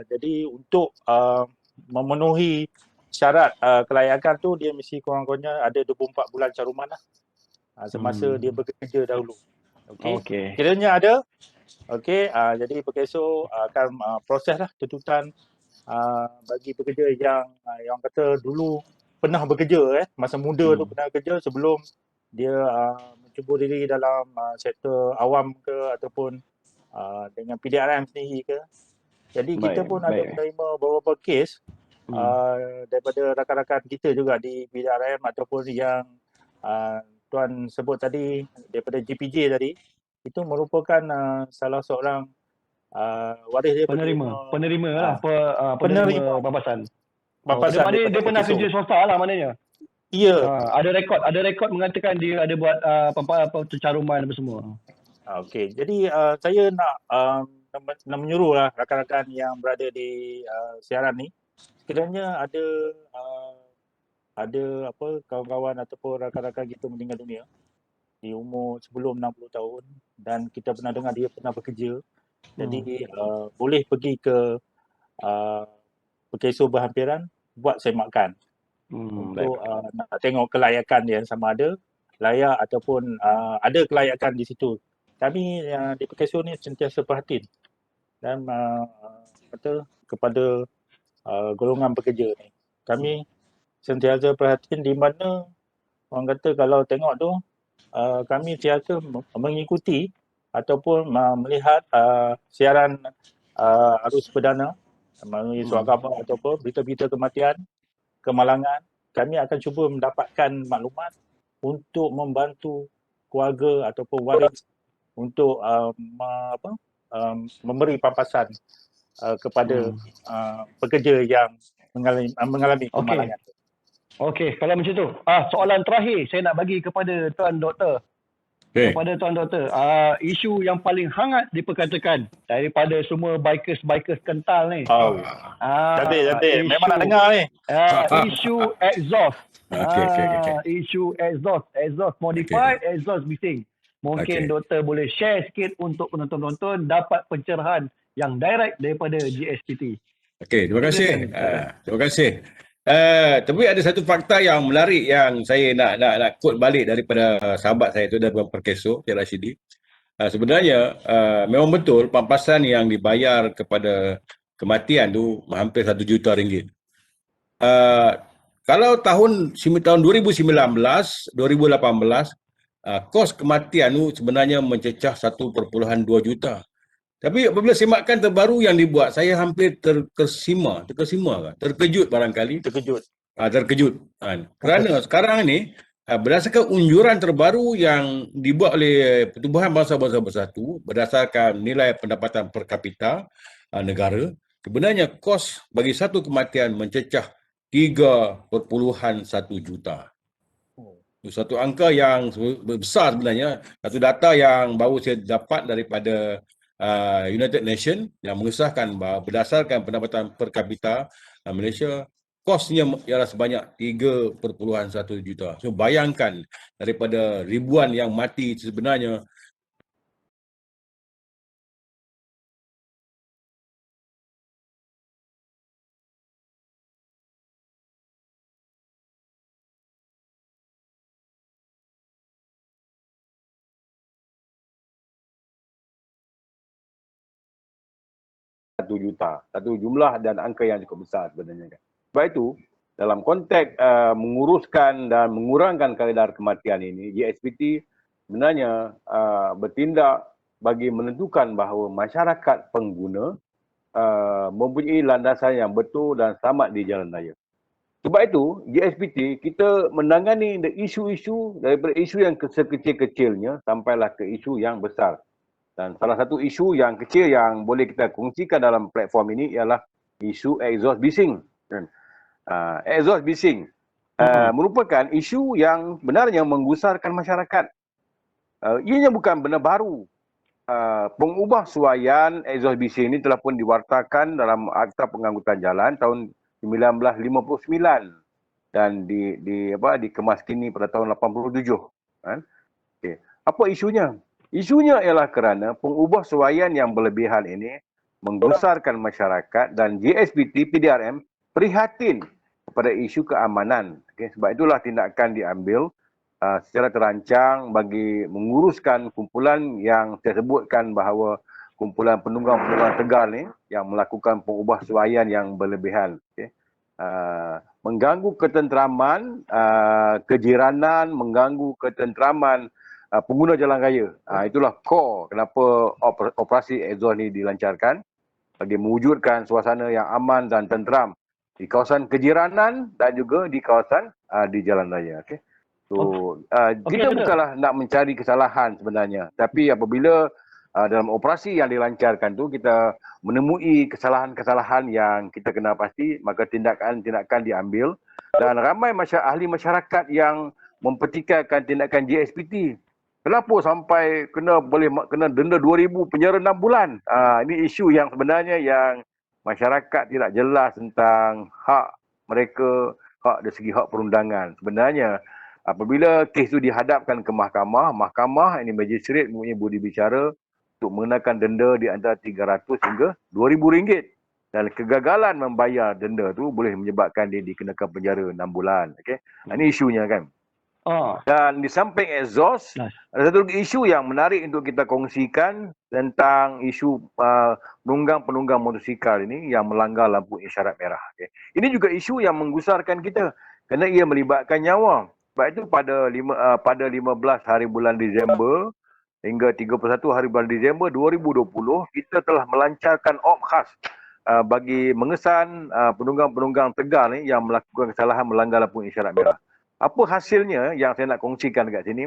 Jadi untuk memenuhi syarat kelayakan tu dia mesti kurang-kurangnya ada 24 bulan caruman lah. Semasa dia bekerja dahulu. Okey. Okey. Kiranya ada, okey, jadi perkeso akan proses lah tuntutan bagi pekerja yang kata dulu pernah bekerja masa muda tu pernah bekerja sebelum dia mencubur diri dalam sektor awam ke ataupun dengan PDRM sendiri ke. Jadi kita pun ada menerima beberapa kes daripada rakan-rakan kita juga di PDRM ataupun yang Tuan sebut tadi daripada GPJ tadi, itu merupakan salah seorang waris dia penerima lah penerima pampasan. pampasan Dia pernah kerja swasta lah maknanya. Ya. Ada rekod mengatakan dia ada buat caruman apa semua. Okey, jadi saya nak menyuruh lah rakan-rakan yang berada di siaran ni, sekiranya ada kawan-kawan ataupun rakan-rakan kita meninggal dunia di umur sebelum 60 tahun dan kita pernah dengar dia pernah bekerja. Jadi boleh pergi ke perkeso berhampiran buat semakan untuk nak tengok kelayakan dia sama ada layak ataupun ada kelayakan di situ. Kami di perkeso ni sentiasa perhatian dan kepada golongan pekerja ni. Kami sentiasa perhatian di mana orang kata kalau tengok tu kami sentiasa mengikuti ataupun melihat siaran arus perdana melalui surat khabar ataupun berita-berita kematian, kemalangan. Kami akan cuba mendapatkan maklumat untuk membantu keluarga ataupun waris untuk memberi pampasan kepada pekerja yang mengalami kemalangan. Okey, kalau macam tu. Soalan terakhir saya nak bagi kepada Tuan Doktor. Kepada Tuan Doktor, isu yang paling hangat diperkatakan daripada semua bikers kental ni. Cantik. Memang nak dengar ni. Isu exhaust. Okey. Isu exhaust modified, exhaust bising. Mungkin Doktor boleh share sikit untuk penonton-penonton dapat pencerahan yang direct daripada GSPT. Okey, terima kasih. Terima kasih. Tapi ada satu fakta yang menarik yang saya nak quote balik daripada sahabat saya itu daripada Perkeso, Cik Rashidi. Sebenarnya memang betul pampasan yang dibayar kepada kematian tu hampir RM1 juta. Kalau tahun 2019, 2018, kos kematian tu sebenarnya mencecah 1.2 juta. Tapi apabila semakan terbaru yang dibuat, saya hampir terkejut barangkali. Terkejut. Kerana sekarang ni, berdasarkan unjuran terbaru yang dibuat oleh Pertubuhan Bangsa-Bangsa Bersatu, berdasarkan nilai pendapatan per kapita negara, sebenarnya kos bagi satu kematian mencecah 3.1 juta. Itu satu angka yang besar sebenarnya. Satu data yang baru saya dapat daripada United Nations yang mengesahkan bahawa berdasarkan pendapatan per kapita Malaysia, kosnya ialah sebanyak 3.1 juta. So bayangkan daripada ribuan yang mati sebenarnya juta. Satu jumlah dan angka yang cukup besar sebenarnya. Sebab itu, dalam konteks menguruskan dan mengurangkan kadar kematian ini, GSPT sebenarnya bertindak bagi menentukan bahawa masyarakat pengguna mempunyai landasan yang betul dan selamat di jalan raya. Sebab itu, GSPT kita menangani isu-isu daripada isu yang sekecil-kecilnya sampailah ke isu yang besar. Dan salah satu isu yang kecil yang boleh kita kongsikan dalam platform ini ialah isu exhaust bising. Exhaust bising merupakan isu yang benarnya menggusarkan masyarakat. Ianya bukan benda baru. pengubah suaian exhaust bising ini telah pun diwartakan dalam Akta Pengangkutan Jalan tahun 1959 dan dikemas kini pada tahun 87. Kan? Okay. Apa isunya? Isunya ialah kerana pengubah suaian yang berlebihan ini menggusarkan masyarakat dan JSPT PDRM prihatin kepada isu keamanan. Okay. Sebab itulah tindakan diambil secara terancang bagi menguruskan kumpulan yang saya sebutkan bahawa kumpulan penunggang-penunggang Tegal ni yang melakukan pengubah suaian yang berlebihan. Okay. Mengganggu ketenteraman, kejiranan, mengganggu ketenteraman pengguna jalan raya. Itulah core kenapa operasi exhaust ni dilancarkan bagi mewujudkan suasana yang aman dan tenteram di kawasan kejiranan dan juga di kawasan di jalan raya. Okay. So, kita bukanlah nak mencari kesalahan sebenarnya. Tapi apabila dalam operasi yang dilancarkan tu kita menemui kesalahan-kesalahan yang kita kena pasti, maka tindakan-tindakan diambil. Dan ramai ahli masyarakat yang mempertikaikan tindakan JSPT. Kenapa sampai kena denda 2,000, penjara 6 bulan? Ini isu yang sebenarnya yang masyarakat tidak jelas tentang hak mereka, hak dari segi hak perundangan. Sebenarnya apabila kes itu dihadapkan ke mahkamah, mahkamah ini magistrate mempunyai budi bicara untuk mengenakan denda di antara 300 hingga RM2,000. Dan kegagalan membayar denda tu boleh menyebabkan dia dikenakan penjara 6 bulan. Okay? Ini isunya kan. Dan di samping exhaust, ada satu isu yang menarik untuk kita kongsikan tentang isu penunggang-penunggang motosikal ini yang melanggar lampu isyarat merah. Okay? Ini juga isu yang menggusarkan kita kerana ia melibatkan nyawa. Sebab itu pada 15 hari bulan Disember hingga 31 hari bulan Disember 2020, kita telah melancarkan op khas bagi mengesan penunggang-penunggang Tegal ni yang melakukan kesalahan melanggar lampu isyarat merah. Apa hasilnya yang saya nak kongsikan dekat sini?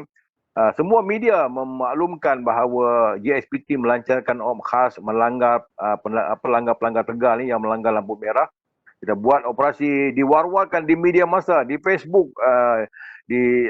Semua media memaklumkan bahawa JSPT melancarkan op khas melanggar pelanggar-pelanggar Tegal ni yang melanggar lampu merah. Kita buat operasi diwar-warkan di media massa, di Facebook, di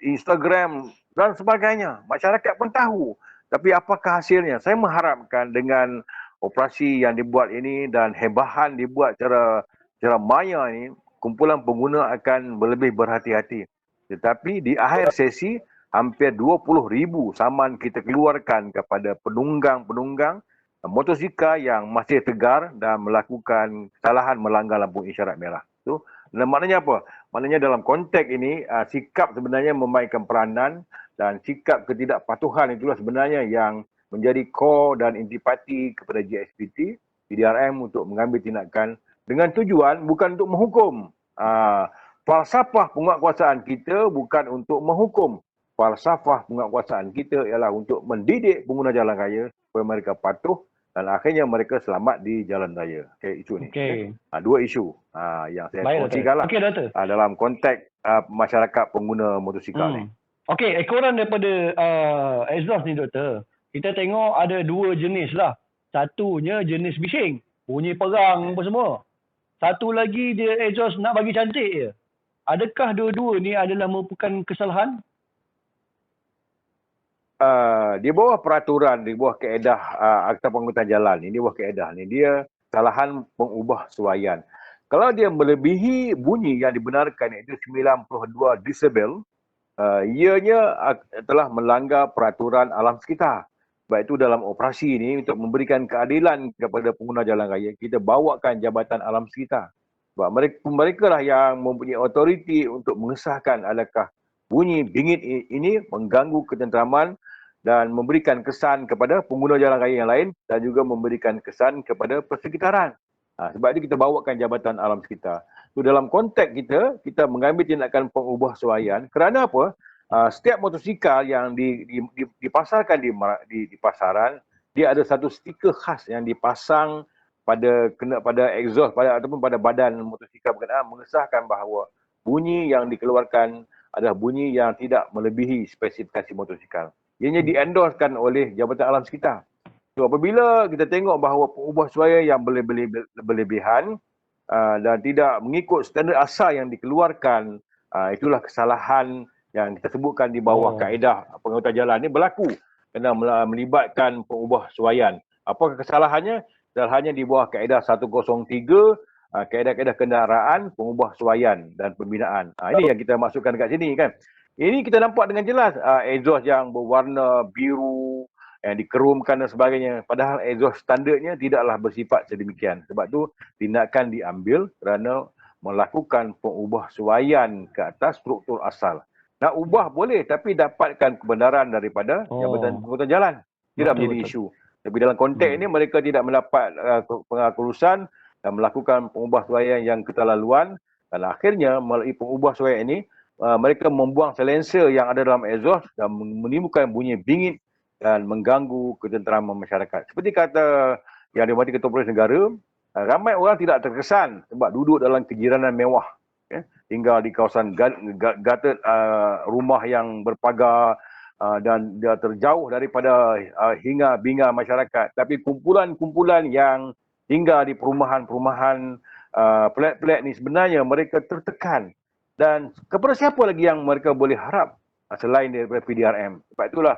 Instagram dan sebagainya. Masyarakat pun tahu. Tapi apakah hasilnya? Saya mengharapkan dengan operasi yang dibuat ini dan hebahan dibuat secara maya ini, kumpulan pengguna akan lebih berhati-hati. Tetapi di akhir sesi, hampir 20,000 saman kita keluarkan kepada penunggang-penunggang motosikal yang masih tegar dan melakukan kesalahan melanggar lampu isyarat merah. Itu maknanya apa? Maknanya dalam konteks ini, sikap sebenarnya memainkan peranan dan sikap ketidakpatuhan itulah sebenarnya yang menjadi core dan intipati kepada JSPT, PDRM untuk mengambil tindakan dengan tujuan bukan untuk menghukum. Falsafah penguatkuasaan kita bukan untuk menghukum. Falsafah penguatkuasaan kita ialah untuk mendidik pengguna jalan raya supaya mereka patuh dan akhirnya mereka selamat di jalan raya. Okay, isu ni. Okay. Dua isu yang saya kongsikan lah dalam konteks masyarakat pengguna motosikal ni. Okey, ekoran daripada exhaust ni doktor, kita tengok ada dua jenis lah. Satunya jenis bising, bunyi perang apa semua. Satu lagi dia exhaust nak bagi cantik je. Adakah dua-dua ni adalah merupakan kesalahan? Di bawah peraturan, di bawah kaedah Akta Pengangkutan Jalan ni, di bawah kaedah ni, dia kesalahan pengubah suaian. Kalau dia melebihi bunyi yang dibenarkan iaitu 92 desibel, ianya telah melanggar peraturan alam sekitar. Sebab itu dalam operasi ini untuk memberikan keadilan kepada pengguna jalan raya, kita bawakan Jabatan Alam Sekitar. Sebab mereka lah yang mempunyai autoriti untuk mengesahkan adakah bunyi bingit ini mengganggu ketenteraman dan memberikan kesan kepada pengguna jalan raya yang lain dan juga memberikan kesan kepada persekitaran. Sebab itu kita bawakan Jabatan Alam Sekitar. So, dalam konteks kita mengambil tindakan pengubah suaian kerana apa? Setiap motosikal yang dipasarkan di pasaran, dia ada satu stiker khas yang dipasang pada exhaust ataupun pada badan motosikal berkenaan mengesahkan bahawa bunyi yang dikeluarkan adalah bunyi yang tidak melebihi spesifikasi motosikal. Ianya diendorsekan oleh Jabatan Alam Sekitar. So, apabila kita tengok bahawa pengubah suaian yang berlebihan dan tidak mengikut standard asal yang dikeluarkan, itulah kesalahan yang kita sebutkan di bawah kaedah pengangkutan jalan ini berlaku. kena melibatkan pengubah suaian. Apakah kesalahannya? Kesalahannya di bawah kaedah 103, kaedah-kaedah kendaraan, pengubah suaian dan pembinaan. Ini yang kita masukkan dekat sini kan. Ini kita nampak dengan jelas exhaust yang berwarna biru, yang dikerumkan dan sebagainya. Padahal exhaust standardnya tidaklah bersifat sedemikian. Sebab tu tindakan diambil kerana melakukan pengubah suaian ke atas struktur asal. Nak ubah boleh tapi dapatkan kebenaran daripada Jabatan Pengurusan Jalan. Tidak menjadi isu. Tapi dalam konteks ini mereka tidak mendapat kelulusan dan melakukan pengubah suaian yang keterlaluan, dan akhirnya melalui pengubah suaian ini mereka membuang silencer yang ada dalam exhaust dan menimbulkan bunyi bingit dan mengganggu ketenteraman masyarakat. Seperti kata yang dihormati Ketua Polis Negara, ramai orang tidak terkesan sebab duduk dalam kejiranan mewah, tinggal di kawasan gated rumah yang berpagar dan dia terjauh daripada hinga-binga masyarakat. Tapi kumpulan-kumpulan yang tinggal di perumahan-perumahan flat-flat ni sebenarnya mereka tertekan. Dan kepada siapa lagi yang mereka boleh harap selain daripada PDRM. Sebab itulah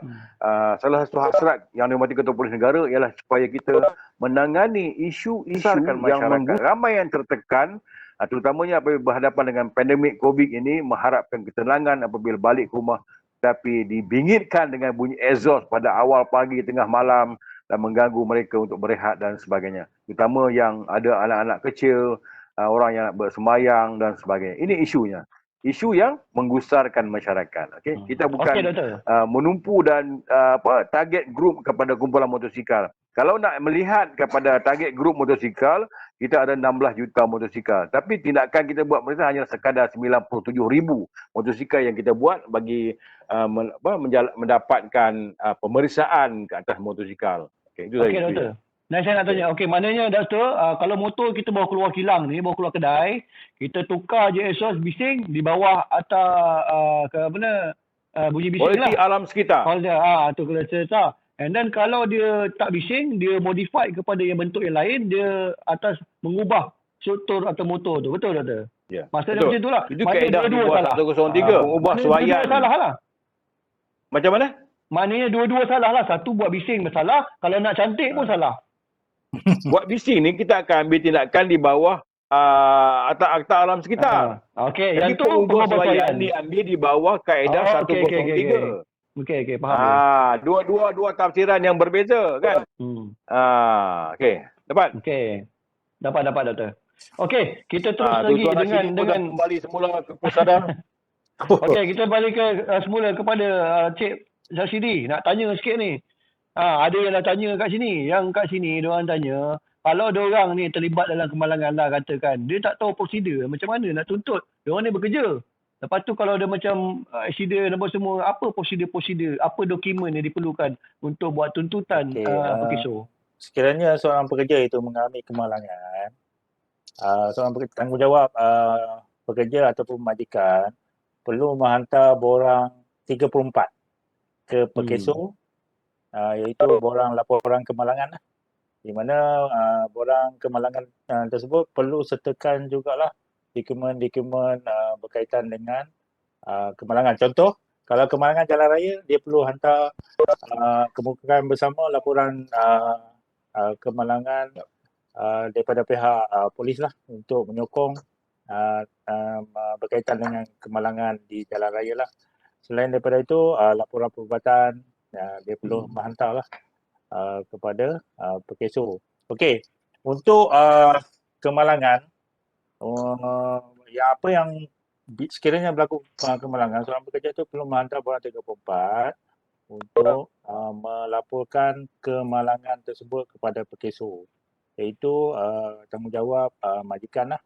salah satu hasrat yang dihormati Ketua Polis Negara ialah supaya kita menangani isu-isu yang masyarakat. Ramai yang tertekan, terutamanya apabila berhadapan dengan pandemik COVID ini, mengharapkan ketenangan apabila balik ke rumah, tapi dibingitkan dengan bunyi exhaust pada awal pagi, tengah malam dan mengganggu mereka untuk berehat dan sebagainya. Terutama yang ada anak-anak kecil, orang yang nak bersemayang dan sebagainya. Ini isunya. Isu yang menggusarkan masyarakat. Okay? Kita bukan menumpu dan target grup kepada kumpulan motosikal. Kalau nak melihat kepada target grup motosikal, kita ada 16 juta motosikal. Tapi tindakan kita buat mereka hanya sekadar 97,000 motosikal yang kita buat bagi mendapatkan pemeriksaan ke atas motosikal. Okay, itu Okey, Doktor. Dan saya nak tanya, okey, maknanya Doktor, kalau motor kita bawa keluar kilang ni, bawa keluar kedai, kita tukar je exhaust bising di bawah atas bunyi bising kualiti lah. alam sekitar. Tu kalau cerita. And then kalau dia tak bising, dia modify kepada yang bentuk yang lain, dia atas mengubah struktur atau motor tu. Betul, Doktor? Ya. Maksudnya macam itulah. Itu kaedah di bawah 103. Mengubah suaian. Dua-dua salah lah. Macam mana? Maknanya dua-dua salah lah. Satu buat bising bersalah, kalau nak cantik pun salah. Buat bising ni kita akan ambil tindakan di bawah akta alam sekitar. Okey, Jadi yang tu pengubah suaian diambil di bawah kaedah 103. Okey, faham. Dua tafsiran yang berbeza kan? Okey, dapat. Okey. Dapat Doktor. Okey, kita terus lagi Tuan Rashidi dengan kembali semula ke pusada. Okey, kita balik ke semula kepada Cik Rashidi. Nak tanya sikit ni. Ada yang nak tanya kat sini. Yang kat sini diorang tanya, kalau diorang ni terlibat dalam kemalangan lah katakan, dia tak tahu prosedur macam mana nak tuntut. Diorang ni bekerja. Lepas tu kalau ada macam accident apa semua, apa prosedur, apa dokumen yang diperlukan untuk buat tuntutan pekisor? Sekiranya seorang pekerja itu mengalami kemalangan, seorang tanggungjawab pekerja ataupun majikan perlu menghantar borang 34 ke pekisor, iaitu borang laporan kemalangan lah. Di mana borang kemalangan tersebut perlu sertakan jugalah dokumen-dokumen berkaitan dengan kemalangan. Contoh, kalau kemalangan jalan raya, dia perlu hantar kemukakan bersama laporan kemalangan daripada pihak polis lah untuk menyokong berkaitan dengan kemalangan di jalan raya lah. Selain daripada itu, laporan perubatan dia perlu menghantarlah kepada pekisor. Okey, untuk kemalangan, apa yang sekiranya berlaku kemalangan, seorang pekerja itu perlu menghantar borang 34 untuk melaporkan kemalangan tersebut kepada pekisor, iaitu tanggungjawab majikan lah.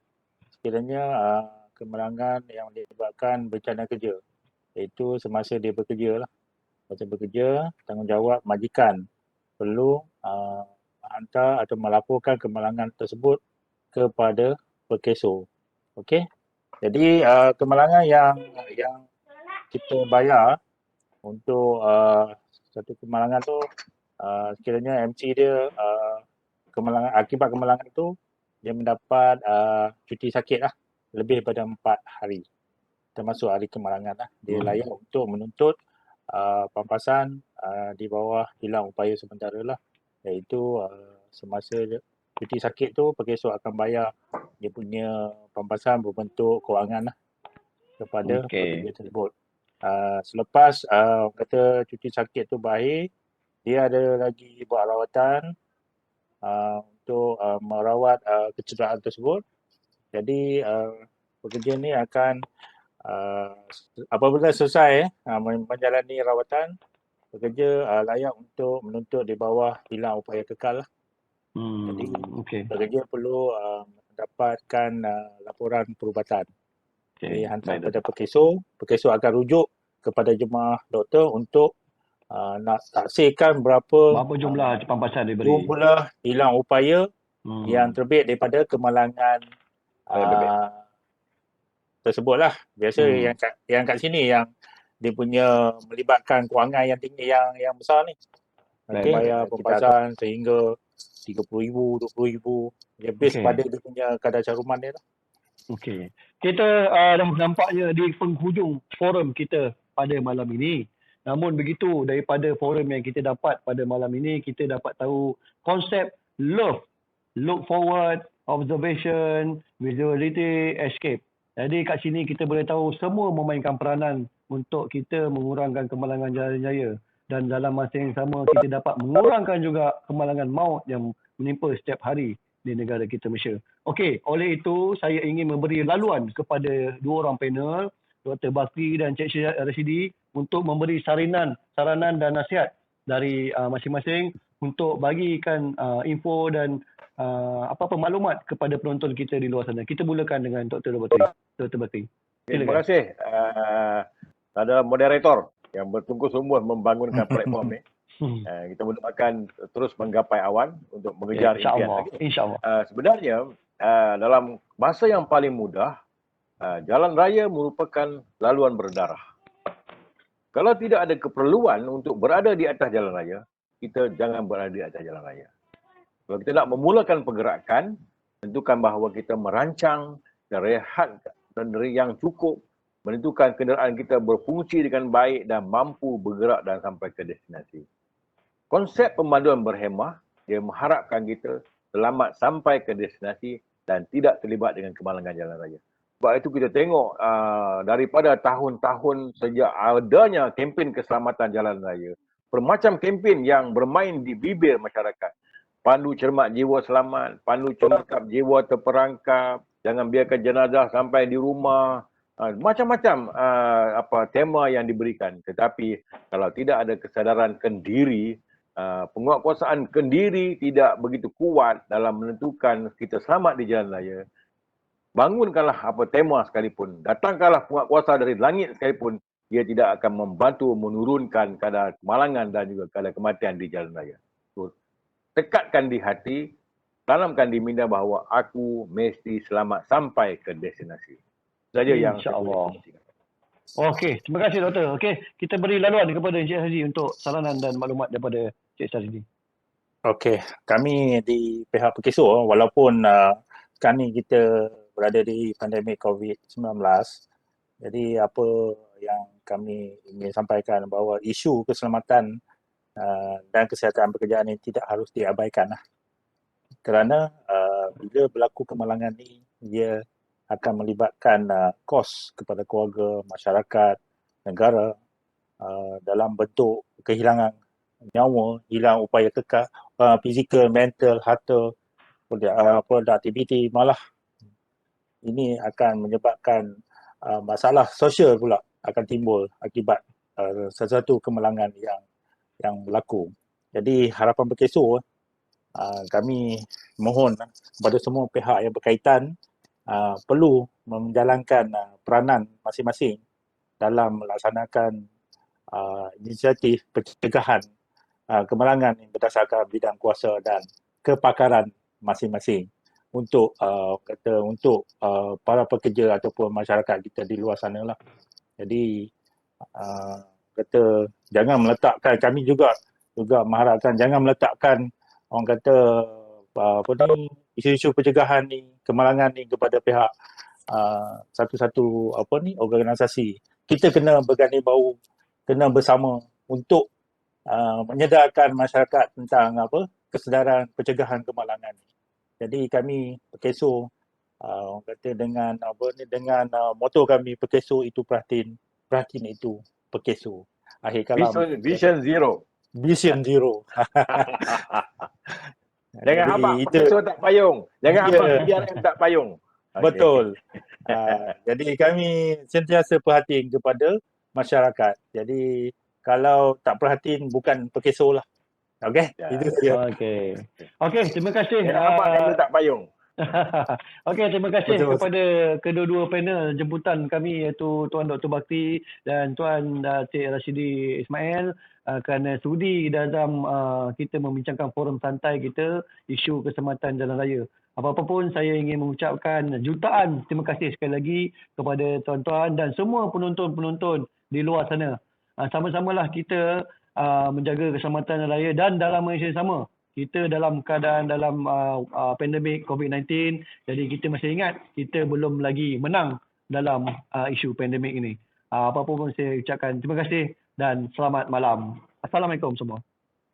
Sekiranya kemalangan yang disebabkan bencana kerja, iaitu semasa dia bekerja lah. Masa bekerja, tanggungjawab majikan perlu hantar atau melaporkan kemalangan tersebut kepada pekisor. Okey. Jadi kemalangan yang kita bayar untuk satu kemalangan tu, sekiranya MC dia akibat kemalangan itu dia mendapat cuti sakit lah lebih daripada 4 hari termasuk hari kemalangan lah. Dia layak untuk menuntut pampasan di bawah hilang upaya sementara lah, iaitu semasa cuti sakit tu pekesok akan bayar dia punya pampasan berbentuk kewangan lah kepada pekerja tersebut. Selepas orang kata cuti sakit tu berakhir, dia ada lagi buat rawatan untuk merawat kecederaan tersebut. Jadi pekerja ni akan apabila selesai menjalani rawatan, pekerja layak untuk menuntut di bawah hilang upaya kekal lah. Jadi pekerja perlu mendapatkan laporan perubatan. Jadi hantar kepada pekesok akan rujuk kepada jemaah doktor untuk nak taksirkan berapa jumlah pampasan diberi. Jumlah hilang upaya yang terbit daripada kemalangan tersebut lah. Biasa yang kat sini yang dia punya melibatkan kewangan yang tinggi, yang besar ni. Bayar pampasan sehingga RM30,000, RM20,000. Dia base pada dia punya kadar caruman dia lah. Okey. Kita dah nampaknya di penghujung forum kita pada malam ini. Namun begitu, daripada forum yang kita dapat pada malam ini, kita dapat tahu konsep love, look forward, observation, visuality, escape. Jadi kat sini kita boleh tahu semua memainkan peranan untuk kita mengurangkan kemalangan jalan raya. Dan dalam masa yang sama kita dapat mengurangkan juga kemalangan maut yang menimpa setiap hari di negara kita Malaysia. Okey, oleh itu saya ingin memberi laluan kepada dua orang panel, Dr. Bakri dan Cik Rashidi, untuk memberi saranan dan nasihat dari masing-masing untuk bagikan info dan apa-apa maklumat kepada penonton kita di luar sana. Kita mulakan dengan Dr. Bakri. Dr. Bakri. Terima kasih. Ada moderator yang bertungkus-lumus membangunkan platform ni. Kita akan terus menggapai awan untuk mengejar impian. InsyaAllah. Sebenarnya dalam masa yang paling mudah, jalan raya merupakan laluan berdarah. Kalau tidak ada keperluan untuk berada di atas jalan raya, kita jangan berada di atas jalan raya. Kalau kita nak memulakan pergerakan, tentukan bahawa kita merancang dan rehat dan yang cukup, menentukan kenderaan kita berfungsi dengan baik dan mampu bergerak dan sampai ke destinasi. Konsep pemanduan berhemah, dia mengharapkan kita selamat sampai ke destinasi dan tidak terlibat dengan kemalangan jalan raya. Sebab itu kita tengok daripada tahun-tahun sejak adanya kempen keselamatan jalan raya, bermacam kempen yang bermain di bibir masyarakat. Pandu cermat jiwa selamat, pandu cermat jiwa terperangkap, jangan biarkan jenazah sampai di rumah. Macam-macam tema yang diberikan. Tetapi kalau tidak ada kesadaran kendiri, penguatkuasaan kendiri tidak begitu kuat dalam menentukan kita selamat di jalan raya, bangunkanlah tema sekalipun, datangkanlah penguatkuasa dari langit sekalipun, dia tidak akan membantu menurunkan kadar kemalangan dan juga kadar kematian di jalan raya. So, tekatkan di hati, tanamkan di minda bahawa aku mesti selamat sampai ke destinasi. Saja yang InsyaAllah. Okey, terima kasih doktor. Okey, kita beri laluan kepada Encik Haji untuk saranan dan maklumat daripada Encik Haji. Okey, kami di pihak Pekesok, walaupun sekarang ni kita berada di pandemik COVID-19, jadi apa yang kami ingin sampaikan bahawa isu keselamatan dan kesihatan pekerjaan ini tidak harus diabaikan lah. Kerana bila berlaku kemalangan ni, dia akan melibatkan kos kepada keluarga, masyarakat, negara dalam bentuk kehilangan nyawa, hilang upaya kekal, fizikal, mental, harta, produktiviti, malah ini akan menyebabkan masalah sosial pula akan timbul akibat sesuatu kemalangan yang berlaku. Jadi harapan Pekesok, kami mohon kepada semua pihak yang berkaitan perlu menjalankan peranan masing-masing dalam melaksanakan inisiatif pencegahan kemalangan yang berdasarkan bidang kuasa dan kepakaran masing-masing untuk para pekerja ataupun masyarakat kita di luar sana lah. Jadi jangan meletakkan, kami juga mengharapkan jangan meletakkan orang kata isu-isu pencegahan ni, kemalangan ni kepada pihak satu-satu organisasi. Kita kena berganding bahu kena bersama untuk menyedarkan masyarakat tentang kesedaran pencegahan kemalangan. Jadi kami Perkeso orang kata dengan moto kami Perkeso itu Pratin itu Perkeso. Akhir kalam Vision Zero. Vision Zero. Jangan Jadi habaq itu Perkeso tak payung. Jangan Ya. habaq PRM tak payung. Okey. betul. Jadi kami sentiasa perhatian kepada masyarakat. Jadi kalau tak perhatian bukan Perkeso lah. Okey, Ya, itu dia. Okey. Okey, terima kasih. Jangan habaq dia tak payung. Okey, terima kasih Betul. kepada kedua-dua panel jemputan kami iaitu Tuan Dr. Bakti dan Tuan Cik Rashidi Ismail kerana sudi dalam kita membincangkan forum santai kita isu keselamatan jalan raya. Apa-apa pun saya ingin mengucapkan jutaan terima kasih sekali lagi kepada tuan-tuan dan semua penonton-penonton di luar sana. Sama-samalah kita menjaga keselamatan jalan raya dan dalam masa yang sama kita dalam keadaan dalam pandemik COVID-19, jadi kita masih ingat kita belum lagi menang dalam isu pandemik ini. Apa pun saya ucapkan terima kasih dan selamat malam. Assalamualaikum semua.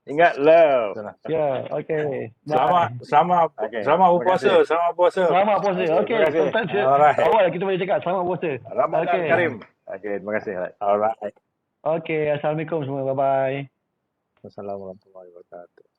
Ingat love. Ya, okey. Selamat Okey, selamat terima berpuasa, kasih. selamat puasa. Selamat puasa. Okey, Okey, terima kasih. tuan-tuan. Alright. Awal kita boleh cakap selamat puasa. Ramadan Okey. Karim. Okey, terima kasih. Alright. Okey, assalamualaikum semua. Bye bye. Wassalamualaikum warahmatullahi wabarakatuh.